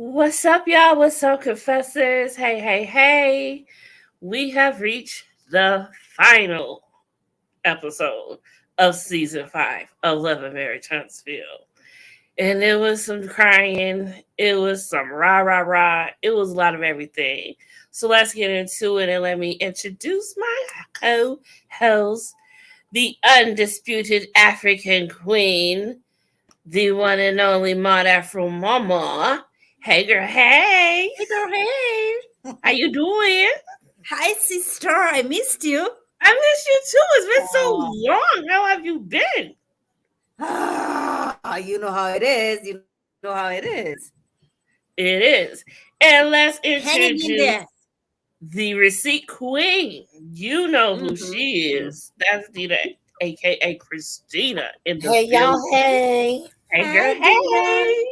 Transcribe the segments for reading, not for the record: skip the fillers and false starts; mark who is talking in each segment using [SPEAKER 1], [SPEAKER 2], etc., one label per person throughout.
[SPEAKER 1] What's up, y'all? What's up, confessors? Hey, hey, hey. We have reached the final episode of season 5 of Love and Marriage Huntsville. And it was some crying, it was some rah, rah, rah, it was a lot of everything. So let's get into it and let me introduce my co host, the undisputed African queen, the one and only Mod Afro Mama. Hey girl, hey.
[SPEAKER 2] Hey girl, hey.
[SPEAKER 1] How you doing?
[SPEAKER 2] Hi sister, I missed you.
[SPEAKER 1] I miss you too. It's been so long. How have you been?
[SPEAKER 2] You know how it is. You know how it is.
[SPEAKER 1] It is. And let's
[SPEAKER 2] Hanging in
[SPEAKER 1] introduce
[SPEAKER 2] there.
[SPEAKER 1] the receipt queen. You know who she is. That's Dina, aka Christina in the
[SPEAKER 3] Hey y'all,
[SPEAKER 1] building.
[SPEAKER 3] hey.
[SPEAKER 1] Hey girl, hey.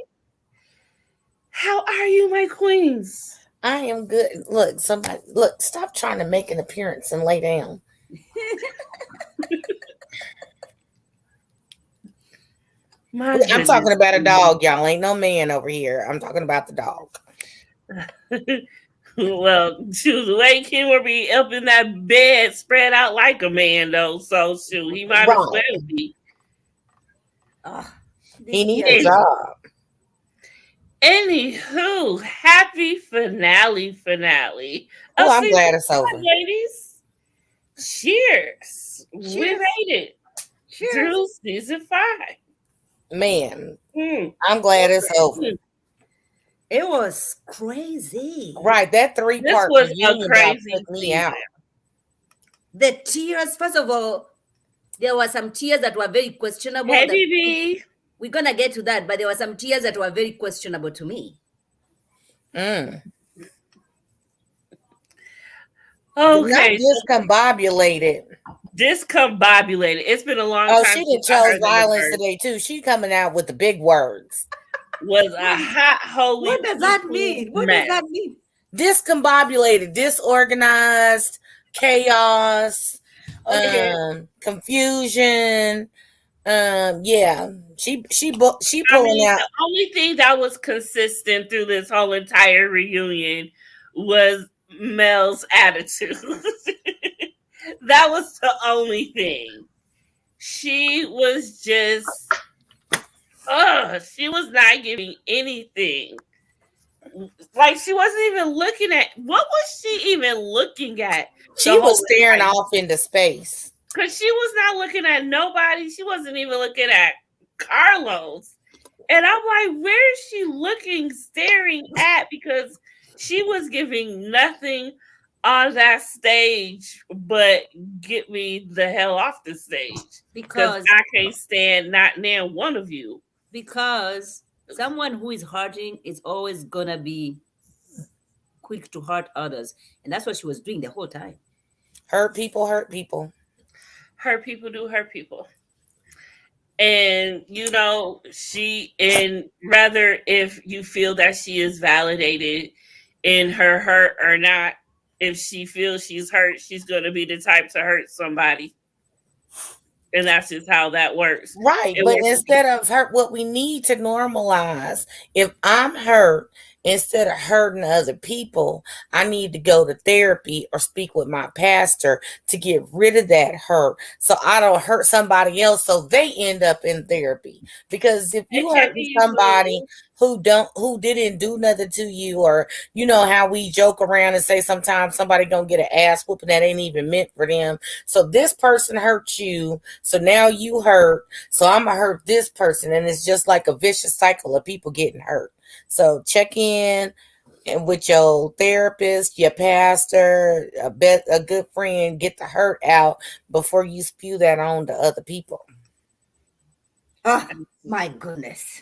[SPEAKER 1] How are you, my queens?
[SPEAKER 3] I am good. Look, stop trying to make an appearance and lay down. I'm talking about a dog, y'all. Ain't no man over here. I'm talking about the dog.
[SPEAKER 1] Well, shoot, the way Kim will be up in that bed spread out like a man, though. So, shoot, he might as well be.
[SPEAKER 3] He needs a job.
[SPEAKER 1] Anywho, happy finale.
[SPEAKER 3] Oh, I'm glad it's over.
[SPEAKER 1] Ladies, cheers. We made it. Cheers. Through season 5.
[SPEAKER 3] Man, I'm glad it's over.
[SPEAKER 2] It was crazy.
[SPEAKER 3] Right, that 3-part
[SPEAKER 1] was a crazy
[SPEAKER 3] took me out.
[SPEAKER 2] The tears, first of all, there were some tears that were very questionable.
[SPEAKER 1] Hey, baby.
[SPEAKER 2] We're going to get to that, but there were some tears that were very questionable to me.
[SPEAKER 1] Okay.
[SPEAKER 3] Not discombobulated.
[SPEAKER 1] Discombobulated. It's been a long time.
[SPEAKER 3] Oh, she done chose violence today, too. She coming out with the big words.
[SPEAKER 1] Was a hot, holy.
[SPEAKER 2] What does that mean? What does that mean?
[SPEAKER 3] Discombobulated, disorganized, chaos, confusion. Yeah, she pulling out.
[SPEAKER 1] The only thing that was consistent through this whole entire reunion was Mel's attitude. That was the only thing. She was just, she was not giving anything. Like, she wasn't even looking at, what was she even looking at?
[SPEAKER 3] She was staring off into space.
[SPEAKER 1] Because she was not looking at nobody. She wasn't even looking at Carlos. And I'm like, where is she looking, staring at? Because she was giving nothing on that stage but get me the hell off the stage. Because I can't stand not near one of you.
[SPEAKER 2] Because someone who is hurting is always going to be quick to hurt others. And that's what she was doing the whole time.
[SPEAKER 3] Hurt people. Hurt people
[SPEAKER 1] do hurt people. And, you know, rather if you feel that she is validated in her hurt or not, if she feels she's hurt, she's going to be the type to hurt somebody. And that's just how that works.
[SPEAKER 3] Right. But instead of hurt, what we need to normalize, if I'm hurt, instead of hurting other people, I need to go to therapy or speak with my pastor to get rid of that hurt so I don't hurt somebody else so they end up in therapy. Because if you hurt somebody who didn't do nothing to you, or you know how we joke around and say sometimes somebody gonna get an ass whooping that ain't even meant for them. So this person hurt you, so now you hurt, so I'm gonna hurt this person, and it's just like a vicious cycle of people getting hurt. So check in and with your therapist, your pastor, a good friend, get the hurt out before you spew that on to other people.
[SPEAKER 2] Oh my goodness.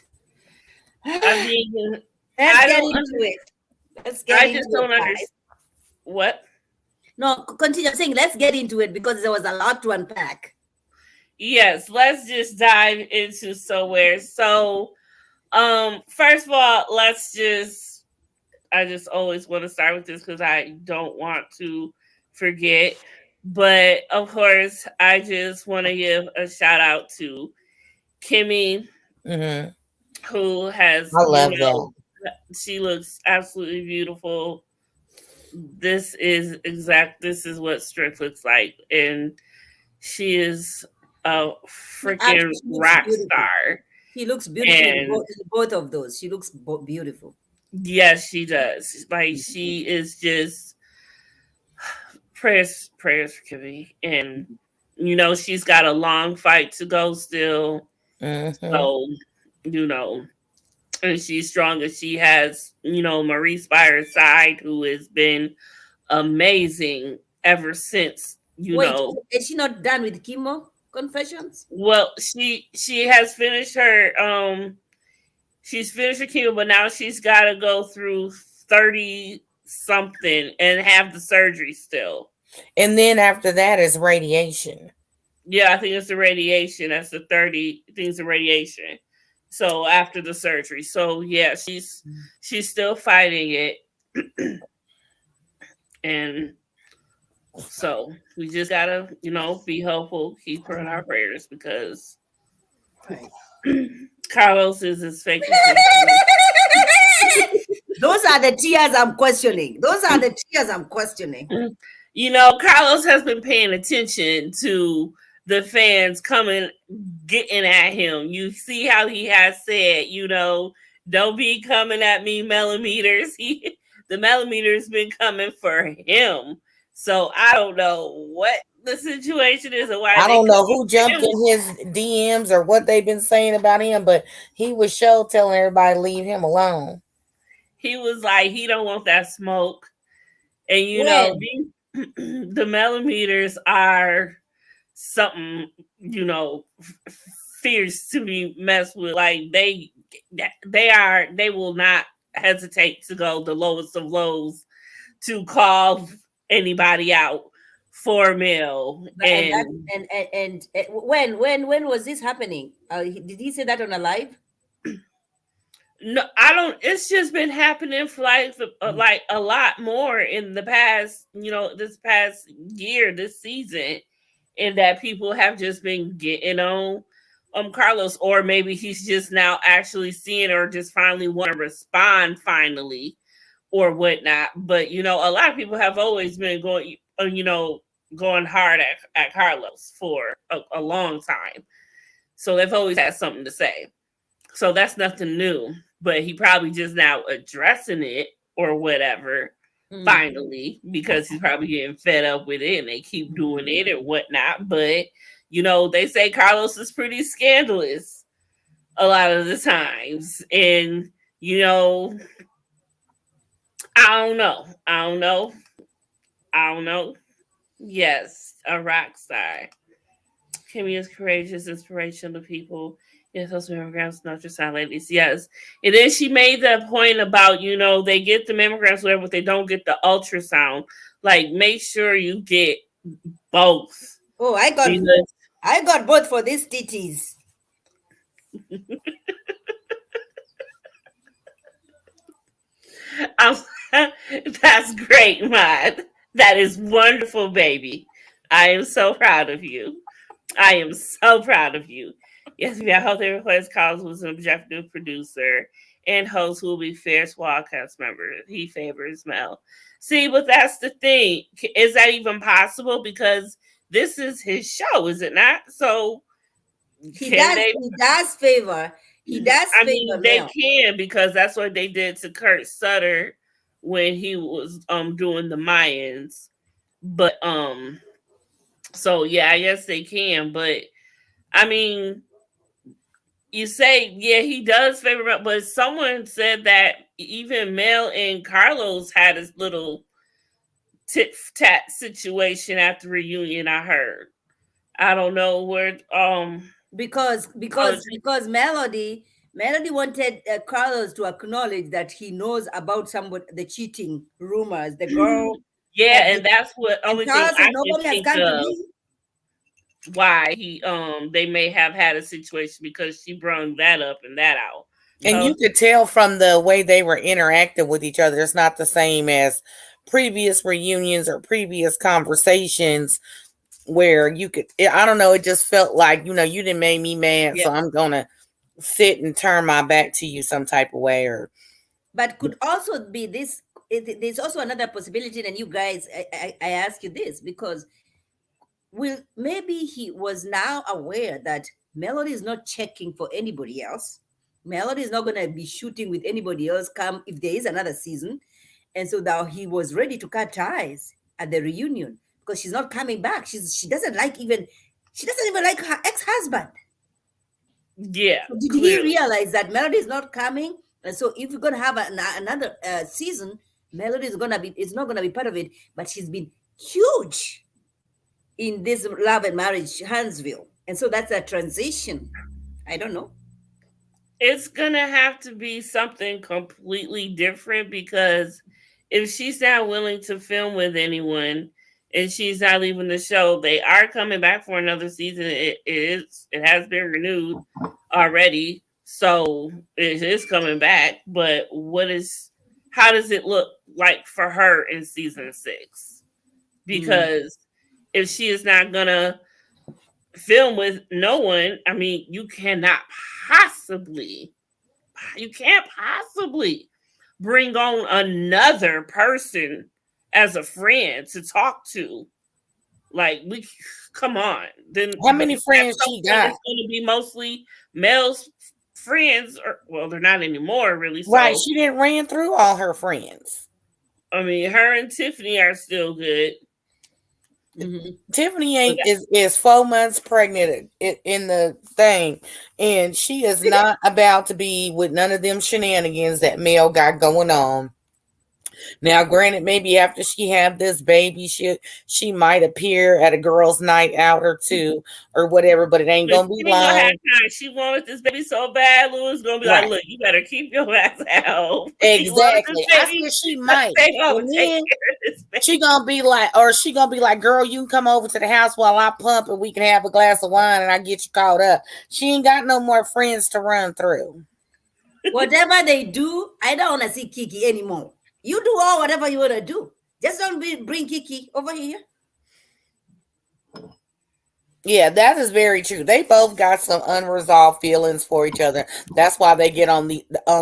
[SPEAKER 1] I mean,
[SPEAKER 2] let's get into it.
[SPEAKER 1] I just don't understand. What?
[SPEAKER 2] No, continue saying, let's get into it because there was a lot to unpack.
[SPEAKER 1] Yes, let's just dive into somewhere. So, first of all, I just always want to start with this because I don't want to forget. But of course, I just want to give a shout out to Kimmy, who has She looks absolutely beautiful. This is what Strict looks like, and she is a freaking
[SPEAKER 2] She looks
[SPEAKER 1] rock
[SPEAKER 2] beautiful.
[SPEAKER 1] star.
[SPEAKER 2] She looks beautiful
[SPEAKER 1] And
[SPEAKER 2] in both of those. She looks beautiful.
[SPEAKER 1] yes, she does. Like, she is just prayers for Kimmy, and she's got a long fight to go still. So and she's strong, and she has Maurice by her side, who has been amazing ever since.
[SPEAKER 2] Wait, is she not done with chemo confessions?
[SPEAKER 1] Well, she has finished her she's finished her chemo, but now she's got to go through 30 something and have the surgery still.
[SPEAKER 3] And then after that is radiation.
[SPEAKER 1] Yeah, I think it's the radiation. That's the 30 things of radiation. So after the surgery. So yeah, she's still fighting it. And so we just gotta, be hopeful, keep her in our prayers, because Carlos is as fake as
[SPEAKER 2] Those are the tears I'm questioning.
[SPEAKER 1] Carlos has been paying attention to the fans coming, getting at him. You see how he has said, don't be coming at me, millimeters. The millimeters been coming for him. So I don't know what the situation is or why.
[SPEAKER 3] I don't know who jumped in his DMs or what they've been saying about him, but he was sure telling everybody to leave him alone.
[SPEAKER 1] He was like, he don't want that smoke. And the millimeters are something, fierce to be messed with. Like, they will not hesitate to go the lowest of lows to call anybody out for Mel.
[SPEAKER 2] And when was this happening? Did he say that on a live?
[SPEAKER 1] No, I don't. It's just been happening for like a lot more in the past, this past year, this season, and that people have just been getting on Carlos, or maybe he's just now actually seeing, or just finally want to respond finally, or whatnot. But a lot of people have always been going, going hard at Carlos for a long time, so they've always had something to say. So that's nothing new. But he probably just now addressing it or whatever, finally, because he's probably getting fed up with it and they keep doing it and whatnot. But, they say Carlos is pretty scandalous a lot of the times. And, I don't know. Yes, a rock star. Kimmy is courageous, inspirational to people. Yes, those mammograms, not just sound ladies. Yes. And then she made the point about, they get the mammograms, whatever, but they don't get the ultrasound. Like, make sure you get both.
[SPEAKER 2] Oh, I got both for these titties.
[SPEAKER 1] That's great, Maud. That is wonderful, baby. I am so proud of you. Yes, we have health request. Collins was an objective producer and host who will be fair Swallcast member. He favors Mel. See, but that's the thing. Is that even possible? Because this is his show, is it not? So
[SPEAKER 2] he does favor.
[SPEAKER 1] I mean, they can, because that's what they did to Kurt Sutter when he was doing the Mayans. But so yeah, I guess they can, but I mean, you say, yeah, he does favor Mel, but someone said that even Mel and Carlos had a little tit-tat situation at the reunion, I heard. I don't know where
[SPEAKER 2] because Melody wanted Carlos to acknowledge that he knows about the cheating rumors, the girl.
[SPEAKER 1] Yeah, and that's what only thing I can
[SPEAKER 2] nobody
[SPEAKER 1] think of why they may have had a situation, because she brung that up and that out.
[SPEAKER 3] And you could tell from the way they were interacting with each other, it's not the same as previous reunions or previous conversations where you could, I don't know, it just felt like, you didn't make me mad, so I'm gonna sit and turn my back to you some type of way, or
[SPEAKER 2] But could also be this. There's also another possibility, and you guys, I ask you this because maybe he was now aware that Melody is not checking for anybody else. Melody is not going to be shooting with anybody else come if there is another season. And so now he was ready to cut ties at the reunion because she's not coming back. She doesn't even like her ex-husband.
[SPEAKER 1] Yeah.
[SPEAKER 2] So did he realize that Melody is not coming? And so if we're gonna have another season, Melody is not gonna be part of it, but she's been huge in this Love and Marriage Huntsville. And so that's a transition. I don't know.
[SPEAKER 1] It's gonna have to be something completely different because if she's not willing to film with anyone and she's not leaving the show, they are coming back for another season. It has been renewed already, so it is coming back. But how does it look like for her in season 6? Because if she is not gonna film with no one, I mean, you can't possibly bring on another person as a friend to talk to. Like, come on. Then
[SPEAKER 3] how many friends she got?
[SPEAKER 1] It's going to be mostly male's friends, well, they're not anymore, really. So.
[SPEAKER 3] Right, she didn't ran through all her friends.
[SPEAKER 1] I mean, her and Tiffany are still good.
[SPEAKER 3] Mm-hmm. Tiffany is 4 months pregnant in the thing, and she is not about to be with none of them shenanigans that Mel got going on. Now, granted, maybe after she have this baby, she might appear at a girls' night out or two or whatever, but it ain't gonna be long.
[SPEAKER 1] She wanted this baby so bad, Louis gonna be like, "Look, you better keep your ass out."
[SPEAKER 3] Exactly. I said she might. She gonna be like, "Girl, you can come over to the house while I pump, and we can have a glass of wine, and I get you caught up." She ain't got no more friends to run through.
[SPEAKER 2] Whatever they do, I don't want to see Kiki anymore. You do all whatever you want to do. Just don't bring Kiki over here.
[SPEAKER 3] Yeah, that is very true. They both got some unresolved feelings for each other. That's why they get on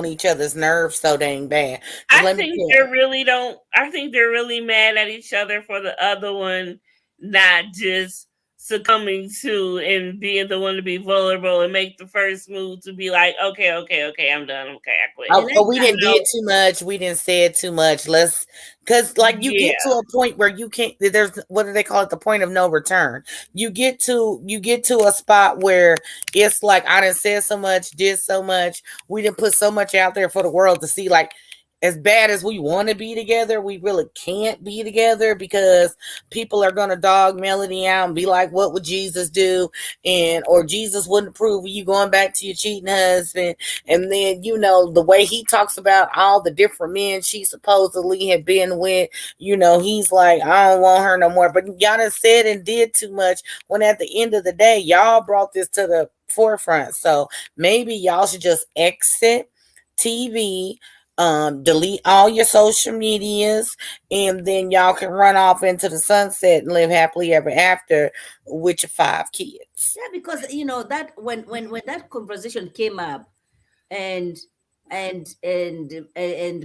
[SPEAKER 3] each other's nerves so dang bad.
[SPEAKER 1] I think they're really mad at each other for the other one not just succumbing to and being the one to be vulnerable and make the first move to be like, okay, I'm done. Okay, I quit.
[SPEAKER 3] Oh, we didn't did too much. We didn't say it too much. Because like you get to a point where you can't. There's, what do they call it? The point of no return. You get to a spot where it's like, I done said so much, did so much. We didn't put so much out there for the world to see. Like, as bad as we want to be together, we really can't be together because people are going to dog Melody out and be like, what would Jesus do? Or Jesus wouldn't approve of you going back to your cheating husband. And then, the way he talks about all the different men she supposedly had been with, he's like, I don't want her no more. But y'all done said and did too much when at the end of the day, y'all brought this to the forefront. So maybe y'all should just exit TV, delete all your social medias, and then y'all can run off into the sunset and live happily ever after with your 5 kids.
[SPEAKER 2] Yeah, because that when that conversation came up, and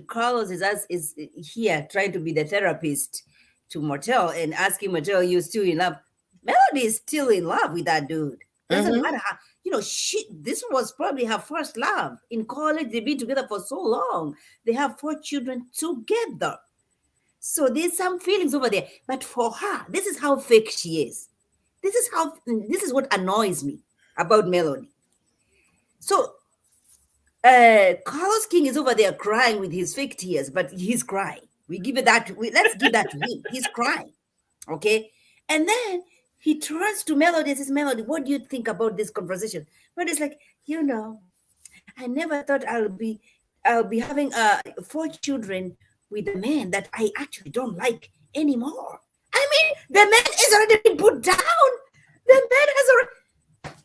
[SPEAKER 2] Carlos is here trying to be the therapist to Martel and asking Martel, "You still in love?" Melody is still in love with that dude. Doesn't matter how. This was probably her first love. In college, they've been together for so long. They have 4 children together. So there's some feelings over there. But for her, this is how fake she is. This is what annoys me about Melody. So Carlos King is over there crying with his fake tears, but he's crying. Let's give that to him. He's crying. Okay? And then he turns to Melody and says, Melody, what do you think about this conversation? Melody's like, I never thought I'll be having 4 children with a man that I actually don't like anymore. I mean, the man is already been put down. The man has already...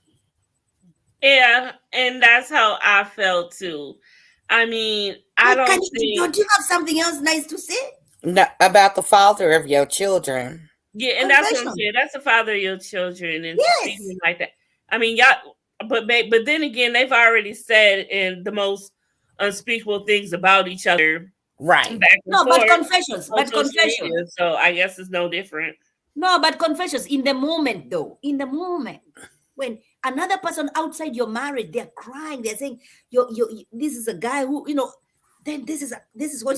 [SPEAKER 1] Yeah, and that's how I felt too. I mean, don't
[SPEAKER 2] you have something else nice to say?
[SPEAKER 3] No, about the father of your children.
[SPEAKER 1] Yeah, and that's what I'm saying. That's the father of your children, and speaking like that. I mean, y'all, but then again, they've already said in the most unspeakable things about each other
[SPEAKER 3] Right.
[SPEAKER 1] back and
[SPEAKER 2] No, but
[SPEAKER 1] forth
[SPEAKER 2] confessions.
[SPEAKER 1] on
[SPEAKER 2] But
[SPEAKER 1] social
[SPEAKER 2] confessions.
[SPEAKER 1] media. So I guess it's no different.
[SPEAKER 2] No, but confessions in the moment, though. In the moment, when another person outside your marriage, they're crying, they're saying, this is a guy who, then this is what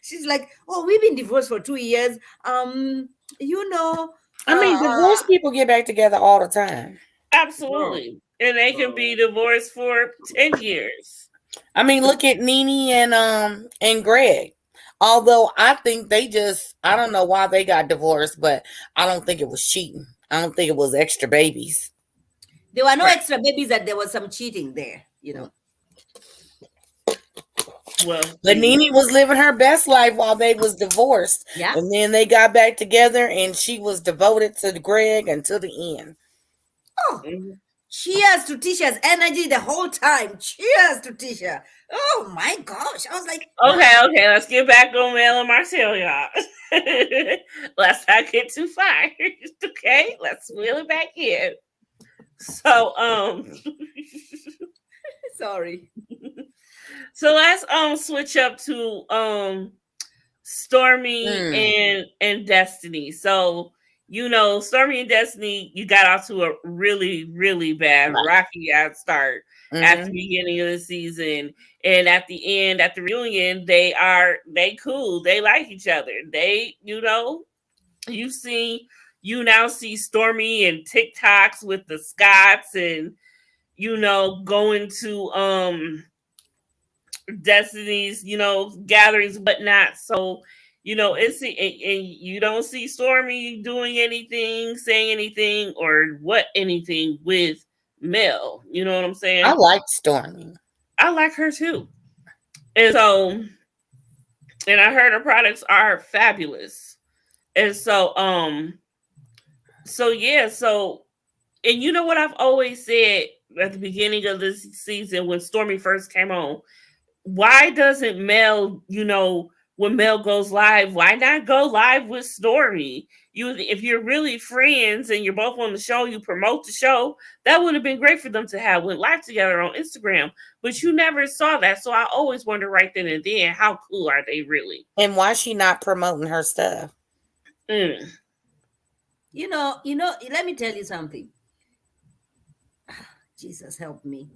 [SPEAKER 2] she's like. Oh, we've been divorced for 2 years. You know,
[SPEAKER 3] I mean, divorced people get back together all the time.
[SPEAKER 2] girl,
[SPEAKER 1] Absolutely. And they can be divorced for 10 years.
[SPEAKER 3] I mean, look at Nene and Greg. Although I think I don't know why they got divorced, but I don't think it was cheating. I don't think it was extra babies.
[SPEAKER 2] there were no
[SPEAKER 1] Right.
[SPEAKER 2] extra babies. That there was some cheating there.
[SPEAKER 1] Well,
[SPEAKER 3] But Nene was living her best life while they was divorced.
[SPEAKER 2] Yeah.
[SPEAKER 3] And then they got back together and she was devoted to Greg until the end.
[SPEAKER 2] Oh, cheers to Tisha's energy the whole time. Cheers to Tisha. Oh my gosh. I was like,
[SPEAKER 1] okay, let's get back on Mel and Marcel, y'all. Let's not get too far. Okay, let's wheel it back in. So,
[SPEAKER 2] sorry.
[SPEAKER 1] so let's switch up to Stormy and Destiny. So, Stormy and Destiny, you got off to a really, really bad rocky start at the beginning of the season. And at the end, at the reunion, they cool. They like each other. You now see Stormy and TikToks with the Scots and going to Destiny's, gatherings, whatnot. So, and you don't see Stormy doing anything, saying anything, or anything with Mel. You know what I'm saying?
[SPEAKER 3] I like Stormy.
[SPEAKER 1] I like her too. And so, and I heard her products are fabulous. And so, and you know what I've always said at the beginning of this season when Stormy first came on, why doesn't Mel, when Mel goes live, why not go live with Stormy? If you're really friends and you're both on the show, you promote the show, that would have been great for them to have went live together on Instagram. But you never saw that. So I always wonder right then and there, how cool are they really?
[SPEAKER 3] And why is she not promoting her stuff?
[SPEAKER 2] Let me tell you something. Jesus help me.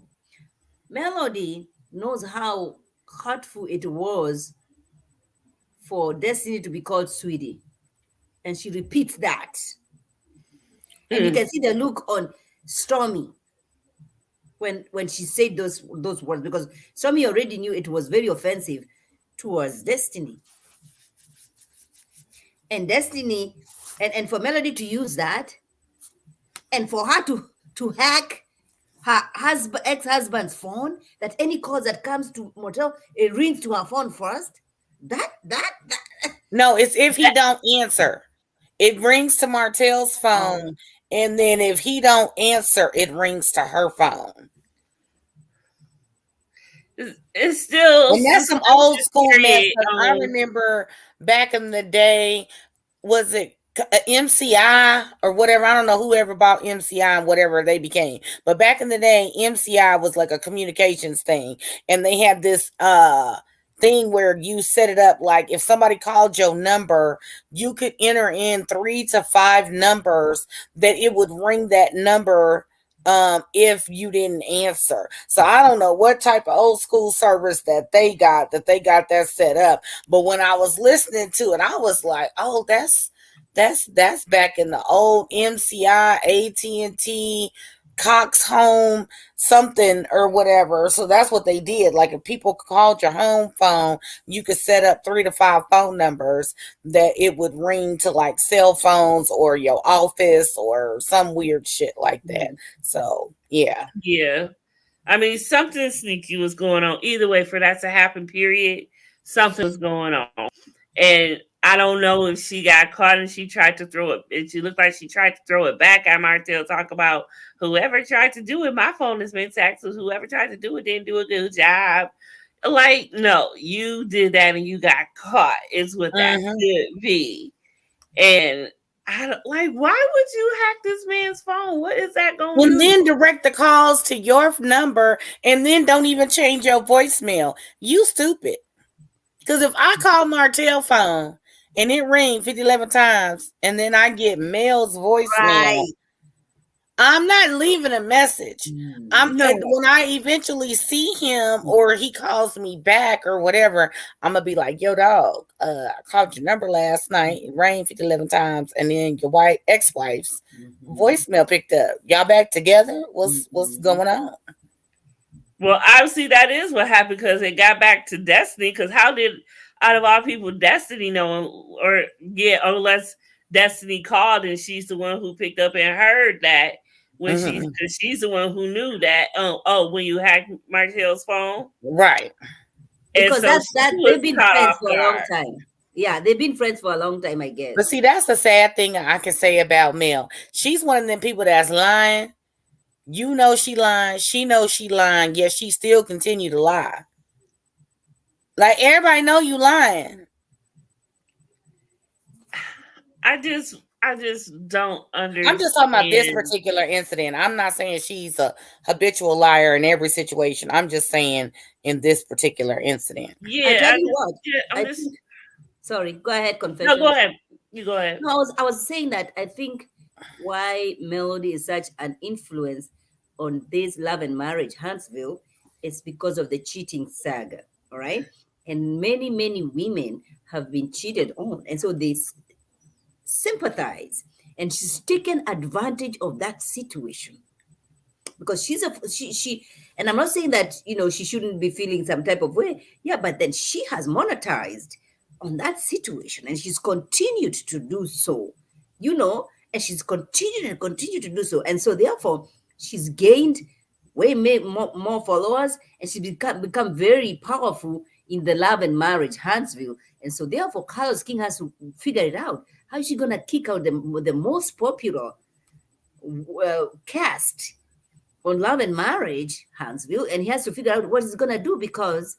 [SPEAKER 2] Melody knows how hurtful it was for Destiny to be called Sweetie. And she repeats that. And you can see the look on Stormy when she said those words, because Stormy already knew it was very offensive towards Destiny. And Destiny, and for Melody to use that, and for her to hack her ex-husband's phone, that any calls that comes to motel, it rings to her phone first.
[SPEAKER 3] No, it's if he don't answer. It rings to Martell's phone, and then if he don't answer, it rings to her phone.
[SPEAKER 1] It's still,
[SPEAKER 3] and that's some old school mess. I remember back in the day, was it MCI or whatever? I don't know whoever bought MCI and whatever they became, but back in the day, MCI was like a communications thing, and they had this thing where you set it up like if somebody called your number, you could enter in 3 to 5 numbers that it would ring that number if you didn't answer. So I don't know what type of old school service that they got that set up, but when I was listening to it, I was like, oh, that's back in the old MCI, AT&T, Cox Home, something or whatever. So that's what they did. Like if people called your home phone, you could set up 3 to 5 phone numbers that it would ring to, like cell phones or your office or some weird shit like that. So yeah.
[SPEAKER 1] I mean, something sneaky was going on. Either way, for that to happen, period, something was going on. And I don't know if she got caught and she tried to throw it. And she looked like she tried to throw it back at Martell, talk about whoever tried to do it. My phone has been taxed. So whoever tried to do it didn't do a good job. Like, no, you did that and you got caught is what that could be. And I don't, like, why would you hack this man's phone? What is that going to
[SPEAKER 3] And
[SPEAKER 1] do?
[SPEAKER 3] then direct the calls to your number and then don't even change your voicemail. You stupid. Because if I call Martell phone and it rings 11 times and then I get Mel's voicemail,
[SPEAKER 2] Right.
[SPEAKER 3] I'm not leaving a message.
[SPEAKER 1] No.
[SPEAKER 3] When I eventually see him or he calls me back or whatever, I'm gonna be like, "Yo, dog, I called your number last night. It rang 11 times, and then your ex-wife's voicemail picked up. Y'all back together? What's going on?"
[SPEAKER 1] Well, obviously that is what happened because it got back to Destiny. Because how did, out of all people, Destiny know? Or yeah, unless Destiny called and she's the one who picked up and heard that when because she's the one who knew that. When you hacked Martell's phone,
[SPEAKER 3] Right?
[SPEAKER 2] Because
[SPEAKER 1] and so
[SPEAKER 2] that
[SPEAKER 1] she
[SPEAKER 2] they've
[SPEAKER 1] was
[SPEAKER 2] been
[SPEAKER 1] caught
[SPEAKER 2] friends
[SPEAKER 1] off
[SPEAKER 2] for a long
[SPEAKER 1] guard.
[SPEAKER 2] time. Yeah, they've been friends for a long time, I guess.
[SPEAKER 3] But see, that's the sad thing I can say about Mel. She's one of them people that's lying. You know she lying. She knows she lying. Yet she still continue to lie. Like everybody know you lying.
[SPEAKER 1] I just don't understand.
[SPEAKER 3] I'm just talking about this particular incident. I'm not saying she's a habitual liar in every situation. I'm just saying in this particular incident.
[SPEAKER 1] Yeah,
[SPEAKER 2] I tell you what.
[SPEAKER 1] I'm just.
[SPEAKER 2] Think, sorry, go ahead, Confession.
[SPEAKER 1] No, go ahead. You go ahead.
[SPEAKER 2] No, I was saying that I think why Melody is such an influence on this Love and Marriage Huntsville is because of the cheating saga. All right. And many women have been cheated on. And so they sympathize. And she's taken advantage of that situation. Because she and I'm not saying that she shouldn't be feeling some type of way. Yeah, but then she has monetized on that situation and she's continued to do so, and she's continued to do so. And so therefore she's gained way more followers and she's become very powerful in the Love and Marriage Huntsville. And so therefore Carlos King has to figure it out. How is she gonna kick out the most popular cast on Love and Marriage Huntsville, and he has to figure out what he's gonna do because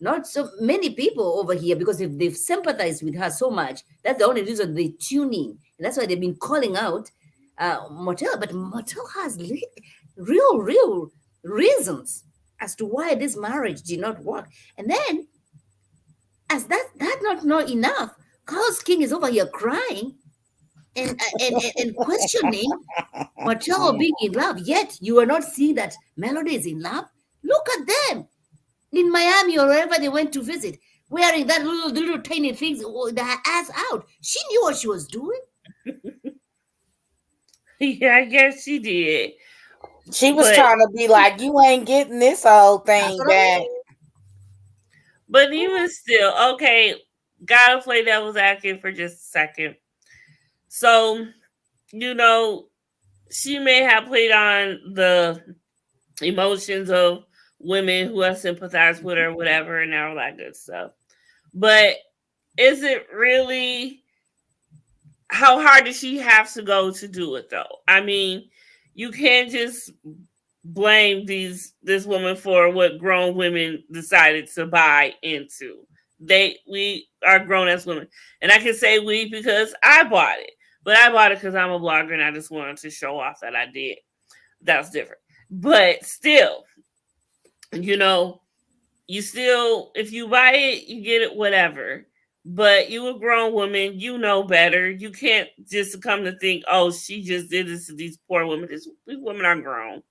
[SPEAKER 2] not so many people over here, because if they've sympathized with her so much, that's the only reason they tune in. And that's why they've been calling out Motel. But Motel has real reasons as to why this marriage did not work. And then, as that not enough, Carlos King is over here crying and questioning Motel being in love. Yet you are not seeing that Melody is in love. Look at them in Miami or wherever they went to visit, wearing that little tiny things, their ass out. She knew what she was doing.
[SPEAKER 1] Yeah, I guess she did.
[SPEAKER 3] She was trying to be like, you ain't getting this whole thing back.
[SPEAKER 1] But even still, okay, gotta play devil's advocate for just a second. So, she may have played on the emotions of women who have sympathized with her, whatever, and all that good stuff. But is it really, how hard does she have to go to do it though? I mean, you can't just blame this woman for what grown women decided to buy into. We are grown as women. And I can say we because I bought it. But I bought it because I'm a blogger and I just wanted to show off that I did. That's different. But still, you still, if you buy it, you get it, whatever. But you a grown woman, you know better. You can't just come to think, oh, she just did this to these poor women. These women are grown.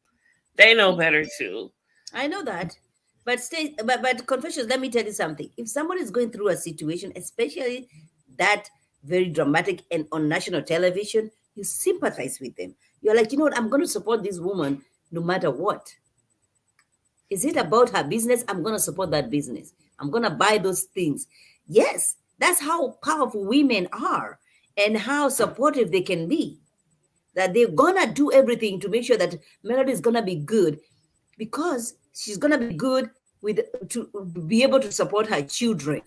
[SPEAKER 1] They know better too.
[SPEAKER 2] I know that. But but Confessions, let me tell you something. If someone is going through a situation, especially that very dramatic and on national television, you sympathize with them. You're like, you know what, I'm going to support this woman no matter what. Is it about her business? I'm going to support that business. I'm going to buy those things. Yes, that's how powerful women are and how supportive they can be. That they're going to do everything to make sure that Melody is going to be good because she's going to be good to be able to support her children.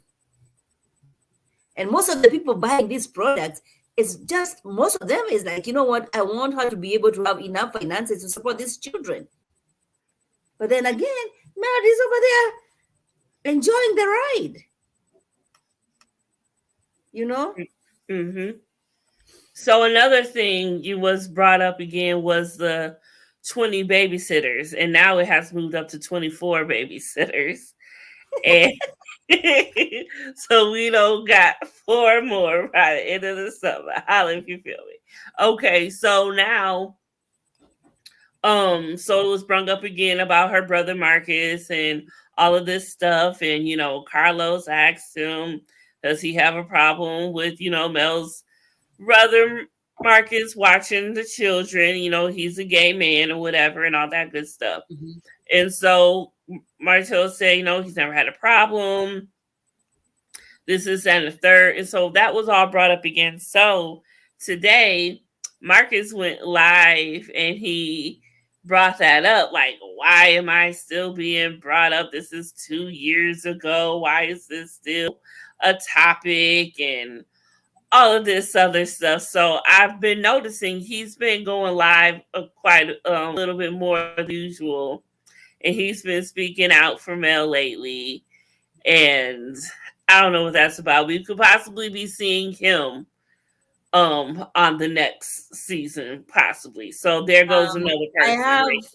[SPEAKER 2] And most of the people buying these products, it's just, most of them is like, you know what, I want her to be able to have enough finances to support these children. But then again, Melody's over there enjoying the ride.
[SPEAKER 1] Mm-hmm. So another thing you was brought up again was the 20 babysitters, and now it has moved up to 24 babysitters. And so we don't got four more by the end of the summer. Holla if you feel me. Okay, so now so it was brung up again about her brother Marcus and all of this stuff. And Carlos asked him, does he have a problem with Mel's brother Marcus watching the children? He's a gay man or whatever and all that good stuff.
[SPEAKER 2] Mm-hmm.
[SPEAKER 1] And so Martel said, he's never had a problem. This is and the third. And so that was all brought up again. So today, Marcus went live and he brought that up. Like, why am I still being brought up? This is 2 years ago. Why is this still a topic? And all of this other stuff. So I've been noticing he's been going live quite a little bit more than usual. And he's been speaking out for Mel lately. And I don't know what that's about. We could possibly be seeing him on the next season, possibly. So there goes another person right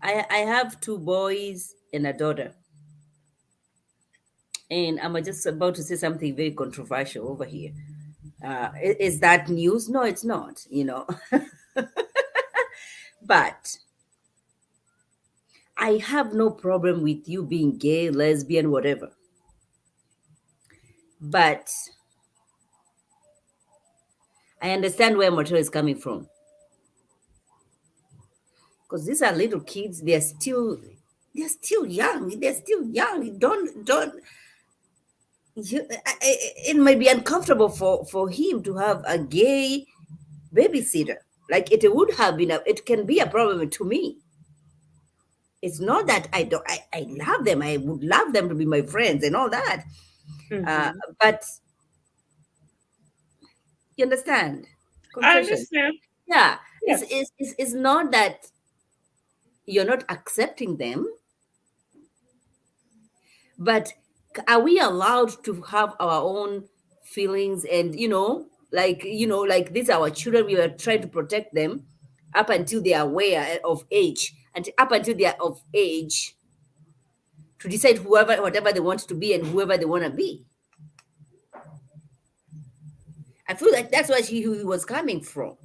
[SPEAKER 1] there.
[SPEAKER 2] I have two boys and a daughter. And I'm just about to say something very controversial over here. Is that news? No, it's not, But I have no problem with you being gay, lesbian, whatever. But I understand where Martel is coming from. Because these are little kids, they're still young. They're still young. It might be uncomfortable for him to have a gay babysitter. Like it would have been it can be a problem to me. It's not that I love them. I would love them to be my friends and all that.
[SPEAKER 1] Mm-hmm.
[SPEAKER 2] But you understand?
[SPEAKER 1] I understand.
[SPEAKER 2] Yeah.
[SPEAKER 1] Yes.
[SPEAKER 2] It's not that you're not accepting them, but are we allowed to have our own feelings? And like these are our children, we are trying to protect them up until they are aware of age, and up until they are of age to decide whatever they want to be and whoever they want to be. I feel like that's where he was coming from,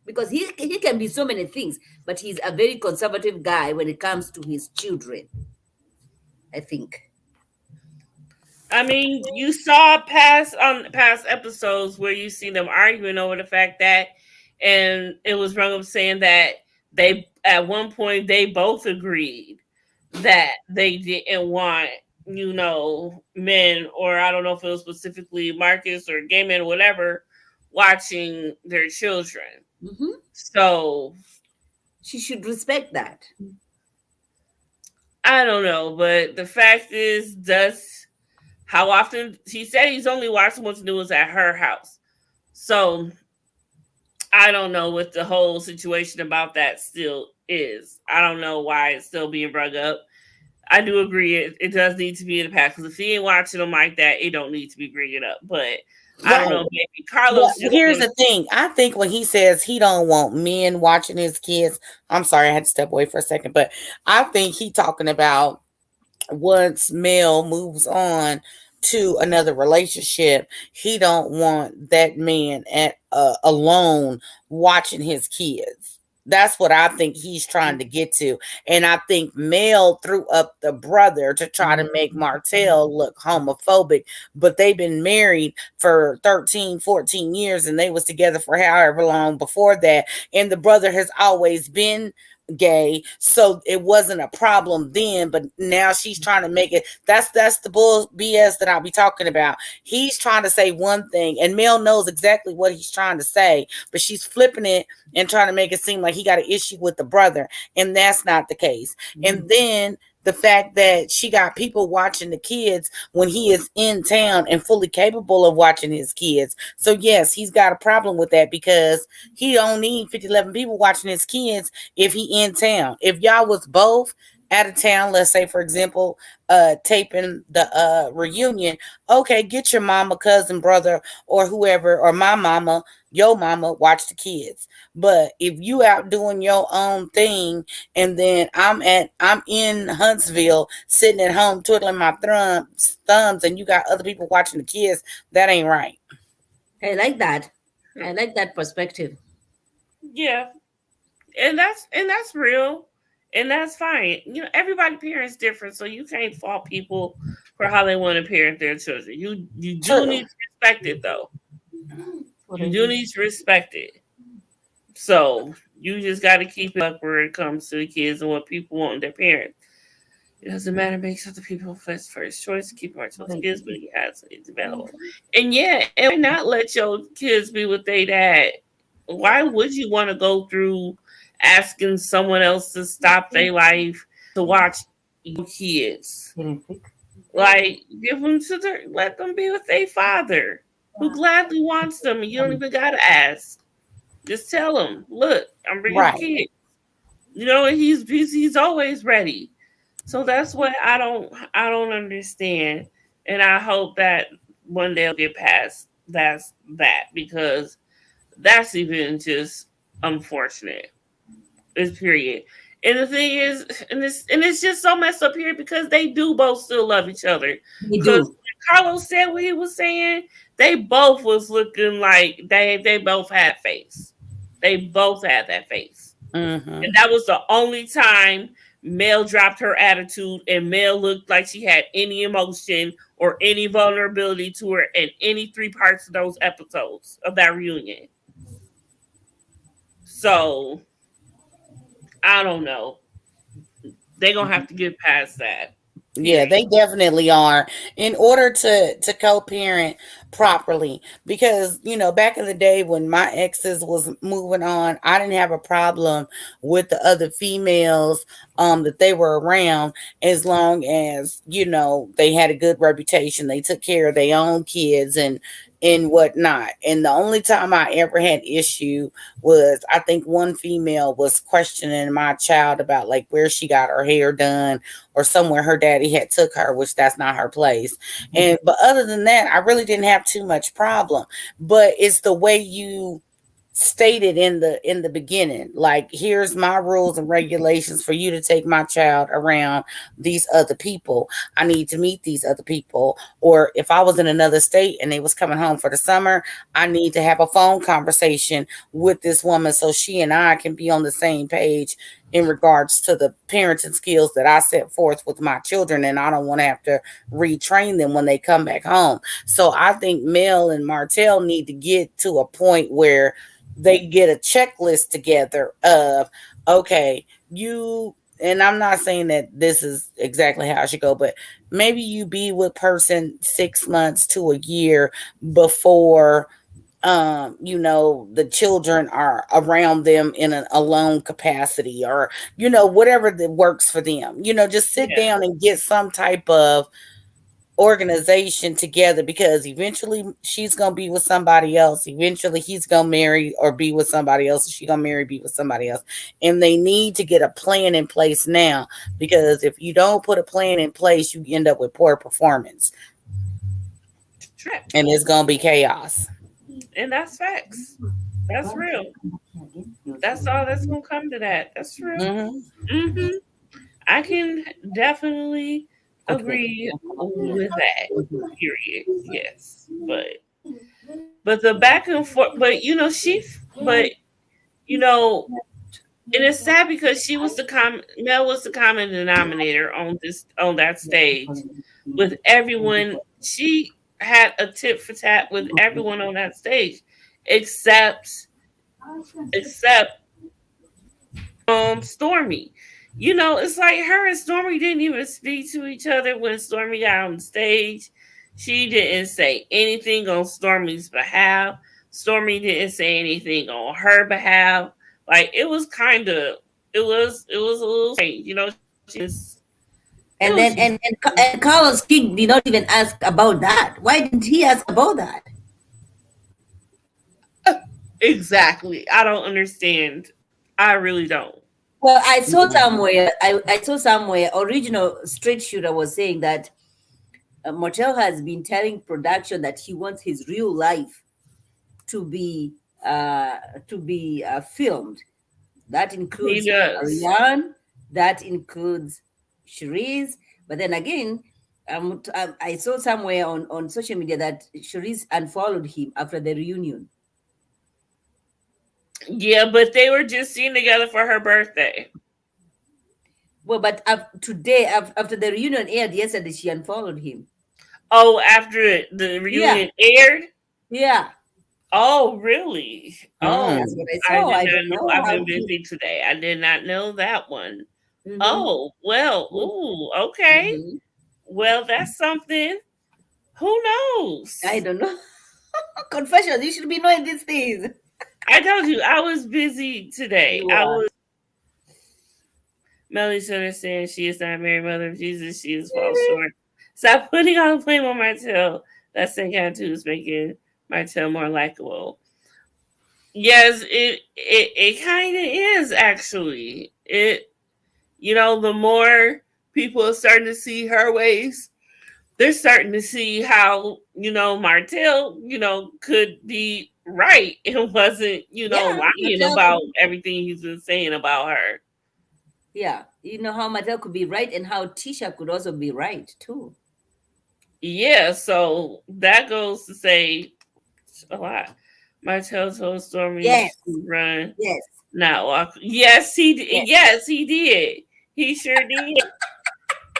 [SPEAKER 2] because he can be so many things, but he's a very conservative guy when it comes to his children, I think.
[SPEAKER 1] I mean, you saw past episodes where you see them arguing over the fact that, and it was brought up saying that they at one point they both agreed that they didn't want men, or I don't know if it was specifically Marcus or gay men or whatever, watching their children.
[SPEAKER 2] Mm-hmm.
[SPEAKER 1] So
[SPEAKER 2] she should respect that.
[SPEAKER 1] I don't know, but the fact is, how often he said he's only watching what's new is at her house. So I don't know what the whole situation about that still is. I don't know why it's still being brought up. I do agree it does need to be in the past, because if he ain't watching them like that, it don't need to be bringing up. But I don't know, maybe Carlos.
[SPEAKER 3] Here's the thing. I think when he says he don't want men watching his kids, I'm sorry, I had to step away for a second, but I think he talking about once Mel moves on to another relationship, he don't want that man alone watching his kids. That's what I think he's trying to get to. And I think Mel threw up the brother to try to make Martel look homophobic. But they've been married for 13, 14 years, and they was together for however long before that. And the brother has always been gay, so it wasn't a problem then, but now she's trying to make it. That's the bull BS that I'll be talking about. He's trying to say one thing, and Mel knows exactly what he's trying to say, but she's flipping it and trying to make it seem like he got an issue with the brother, and that's not the case. Mm-hmm. And then the fact that she got people watching the kids when he is in town and fully capable of watching his kids. So yes, he's got a problem with that, because he don't need 50, 11 people watching his kids if he in town. If y'all was both out of town, let's say for example, taping the reunion, okay, get your mama, cousin, brother, or whoever, or my mama, your mama, watch the kids. But if you out doing your own thing, and then I'm in Huntsville sitting at home twiddling my thumbs, and you got other people watching the kids, that ain't right.
[SPEAKER 2] I like that. I like that perspective.
[SPEAKER 1] Yeah, and that's real, and that's fine. Everybody parents different, so you can't fault people for how they want to parent their children. You do
[SPEAKER 3] True.
[SPEAKER 1] need to respect it, though.
[SPEAKER 2] What
[SPEAKER 1] You
[SPEAKER 2] I
[SPEAKER 1] do
[SPEAKER 2] do.
[SPEAKER 1] need to respect it. So you just got to keep it up where it comes to the kids and what people want in their parents. It doesn't matter. Make sure the people first choice. Keep our
[SPEAKER 2] What
[SPEAKER 1] children's
[SPEAKER 2] I
[SPEAKER 1] kids,
[SPEAKER 2] do.
[SPEAKER 1] but he has it's available. And yeah, and why not let your kids be with their dad? Why would you want to go through asking someone else to stop their life to watch your kids?
[SPEAKER 2] Terrific.
[SPEAKER 1] Like, give them to let them be with their father, who gladly wants them, and you don't even gotta ask. Just tell them, look, I'm bringing the
[SPEAKER 3] Right.
[SPEAKER 1] kid. He's always ready. So that's what I don't understand, and I hope that one day will get past that, because that's even just unfortunate. It's period. And the thing is, and it's just so messed up here because they do both still love each other.
[SPEAKER 2] They
[SPEAKER 1] Because
[SPEAKER 2] do.
[SPEAKER 1] Carlos said what he was saying, they both was looking like they both had face. They both had that face.
[SPEAKER 3] Mm-hmm.
[SPEAKER 1] And that was the only time Mel dropped her attitude and Mel looked like she had any emotion or any vulnerability to her in any three parts of those episodes of that reunion. So I don't know. They're gonna have to get past that.
[SPEAKER 3] Yeah,
[SPEAKER 1] Period.
[SPEAKER 3] they definitely are, in order to co-parent properly. Because back in the day when my exes was moving on, I didn't have a problem with the other females that they were around, as long as they had a good reputation, they took care of their own kids and whatnot. And the only time I ever had issue was, I think one female was questioning my child about like where she got her hair done, or somewhere her daddy had took her, which that's not her place. And but other than that, I really didn't have too much problem. But it's the way you stated in the beginning, like, here's my rules and regulations for you to take my child around these other people. I need to meet these other people. Or if I was in another state and they was coming home for the summer, I need to have a phone conversation with this woman so she and I can be on the same page in regards to the parenting skills that I set forth with my children, and I don't want to have to retrain them when they come back home. So I think Mel and Martell need to get to a point where they get a checklist together of, okay, you, and I'm not saying that this is exactly how I should go, but maybe you be with person 6 months to a year before the children are around them in an alone capacity, or whatever that works for them. Just sit
[SPEAKER 1] Yeah.
[SPEAKER 3] down and get some type of organization together, because eventually she's gonna be with somebody else. Eventually he's gonna marry or be with somebody else. She's gonna marry, be with somebody else. And they need to get a plan in place now, because if you don't put a plan in place, you end up with poor performance,
[SPEAKER 1] Trip.
[SPEAKER 3] and it's gonna be chaos.
[SPEAKER 1] And that's facts. That's real. That's all that's gonna come to that. That's real.
[SPEAKER 3] Hmm.
[SPEAKER 1] Hmm. I can definitely agree with that. Period. Yes. But the back and forth, but but you know and it's sad because Mel was the common denominator on that stage with everyone. She had a tit for tat with everyone on that stage, except except Stormy. It's like her and Stormy didn't even speak to each other when Stormy got on stage. She didn't say anything on Stormy's behalf. Stormy didn't say anything on her behalf. Like, it was a little strange. It
[SPEAKER 2] And
[SPEAKER 1] was
[SPEAKER 2] then and Carlos King did not even ask about that. Why didn't he ask about that?
[SPEAKER 1] exactly. I don't understand. I really don't.
[SPEAKER 2] Well, I saw somewhere original straight shooter was saying that Martel has been telling production that he wants his real life to be uh, filmed. That
[SPEAKER 1] He
[SPEAKER 2] includes
[SPEAKER 1] does.
[SPEAKER 2] Ariane, that includes Cherise. But then again, I saw somewhere on social media that Cherise unfollowed him after the reunion.
[SPEAKER 1] Yeah, but they were just seen together for her birthday.
[SPEAKER 2] Well, but today, after the reunion aired yesterday, she unfollowed him.
[SPEAKER 1] Oh, after the
[SPEAKER 2] Yeah,
[SPEAKER 1] reunion aired?
[SPEAKER 2] yeah,
[SPEAKER 1] Oh, really?
[SPEAKER 2] that's
[SPEAKER 1] Oh,
[SPEAKER 2] what I
[SPEAKER 1] I
[SPEAKER 2] saw.
[SPEAKER 1] did
[SPEAKER 2] I
[SPEAKER 1] not
[SPEAKER 2] don't
[SPEAKER 1] know.
[SPEAKER 2] know
[SPEAKER 1] I've
[SPEAKER 2] how
[SPEAKER 1] been
[SPEAKER 2] to.
[SPEAKER 1] busy today. I did not know that one.
[SPEAKER 2] Mm-hmm,
[SPEAKER 1] Oh, well, ooh, okay.
[SPEAKER 2] mm-hmm.
[SPEAKER 1] Well, that's something. Who
[SPEAKER 2] I
[SPEAKER 1] knows?
[SPEAKER 2] don't know. Confessions. You should be knowing these things.
[SPEAKER 1] I told you I was busy today.
[SPEAKER 2] You
[SPEAKER 1] I
[SPEAKER 2] are.
[SPEAKER 1] was Melly should understand she is not a Mary Mother of Jesus. She is falls short. Stop putting all the blame on Martell. That same attitude is making Martell more likable. Yes, it kind of is actually. The more people are starting to see her ways, they're starting to see how Martell could be right and wasn't
[SPEAKER 2] Yeah,
[SPEAKER 1] lying
[SPEAKER 2] Mattel could
[SPEAKER 1] about
[SPEAKER 2] be.
[SPEAKER 1] everything he's been saying about her.
[SPEAKER 2] Yeah, you know how Mattel could be right and how Tisha could also be right too.
[SPEAKER 1] Yeah, so that goes to say a lot. Martell told Stormy
[SPEAKER 2] Yes,
[SPEAKER 1] to run,
[SPEAKER 2] yes,
[SPEAKER 1] not walk. Yes, he did.
[SPEAKER 2] yes.
[SPEAKER 1] Yes, he did. He sure did.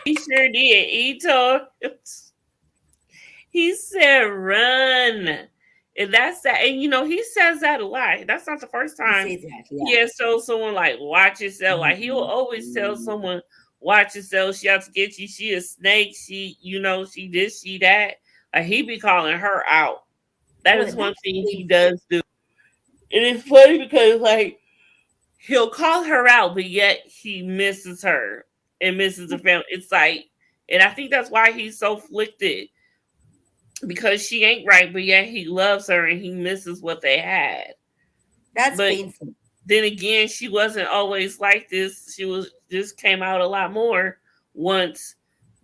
[SPEAKER 1] He sure did. He told. He said, "Run." And that's that. And he says that a lot. That's not the first
[SPEAKER 2] He
[SPEAKER 1] time
[SPEAKER 2] says that.
[SPEAKER 1] he
[SPEAKER 2] Yeah.
[SPEAKER 1] has told someone like, "Watch yourself." Like he will always tell someone, "Watch yourself. She out to get you. She a snake. She this, she that." Like he be calling her out. That
[SPEAKER 2] Well,
[SPEAKER 1] is one
[SPEAKER 2] that's
[SPEAKER 1] thing he
[SPEAKER 2] painful.
[SPEAKER 1] does do. And it's funny because like he'll call her out, but yet he misses her and misses the family. It's like, and I think that's why he's so afflicted because she ain't right, but yet he loves her and he misses what they had.
[SPEAKER 2] That's
[SPEAKER 1] But
[SPEAKER 2] painful.
[SPEAKER 1] then again, she wasn't always like this. She was just came out a lot more once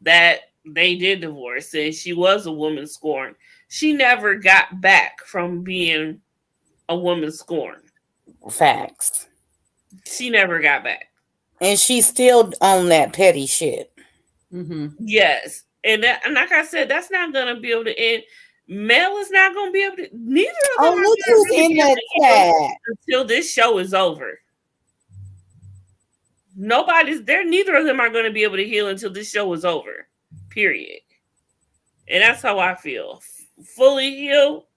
[SPEAKER 1] that they did divorce, and she was a woman scorned. She never got back from being a woman scorned.
[SPEAKER 3] Facts.
[SPEAKER 1] She never got back.
[SPEAKER 3] And she's still on that petty shit.
[SPEAKER 2] Mm-hmm.
[SPEAKER 1] Yes. And like I said, that's not gonna be able to end. Mel is not gonna be able to neither of them
[SPEAKER 3] Oh,
[SPEAKER 1] are
[SPEAKER 3] look
[SPEAKER 1] gonna
[SPEAKER 3] who's
[SPEAKER 1] really
[SPEAKER 3] in
[SPEAKER 1] be able
[SPEAKER 3] the
[SPEAKER 1] to heal
[SPEAKER 3] chat.
[SPEAKER 1] until this show is over. Nobody's there, neither of them are gonna be able to heal until this show is over. Period. And that's how I feel. Fully heal,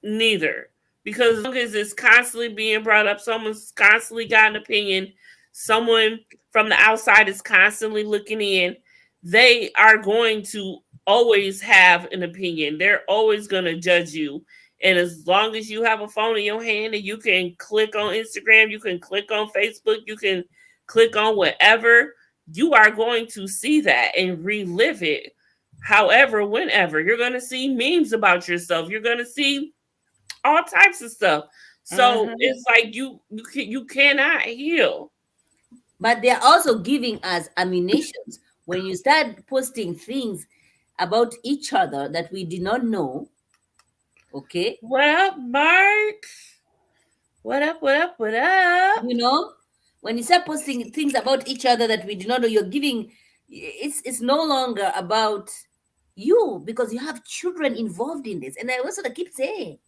[SPEAKER 1] neither. Because as long as it's constantly being brought up, someone's constantly got an opinion, someone from the outside is constantly looking in, they are going to always have an opinion. They're always going to judge you. And as long as you have a phone in your hand and you can click on Instagram, you can click on Facebook, you can click on whatever, you are going to see that and relive it. However, whenever you're going to see memes about yourself, you're going to see all types of stuff. So
[SPEAKER 3] Mm-hmm.
[SPEAKER 1] it's like you cannot heal.
[SPEAKER 2] But they're also giving us ammunitions. When you start posting things about each other that we did not know, okay,
[SPEAKER 1] What up, Mark? What up? What up? What up?
[SPEAKER 2] you know, when you start posting things about each other that we did not know, you're giving. It's no longer about you because you have children involved in this. And I also keep saying,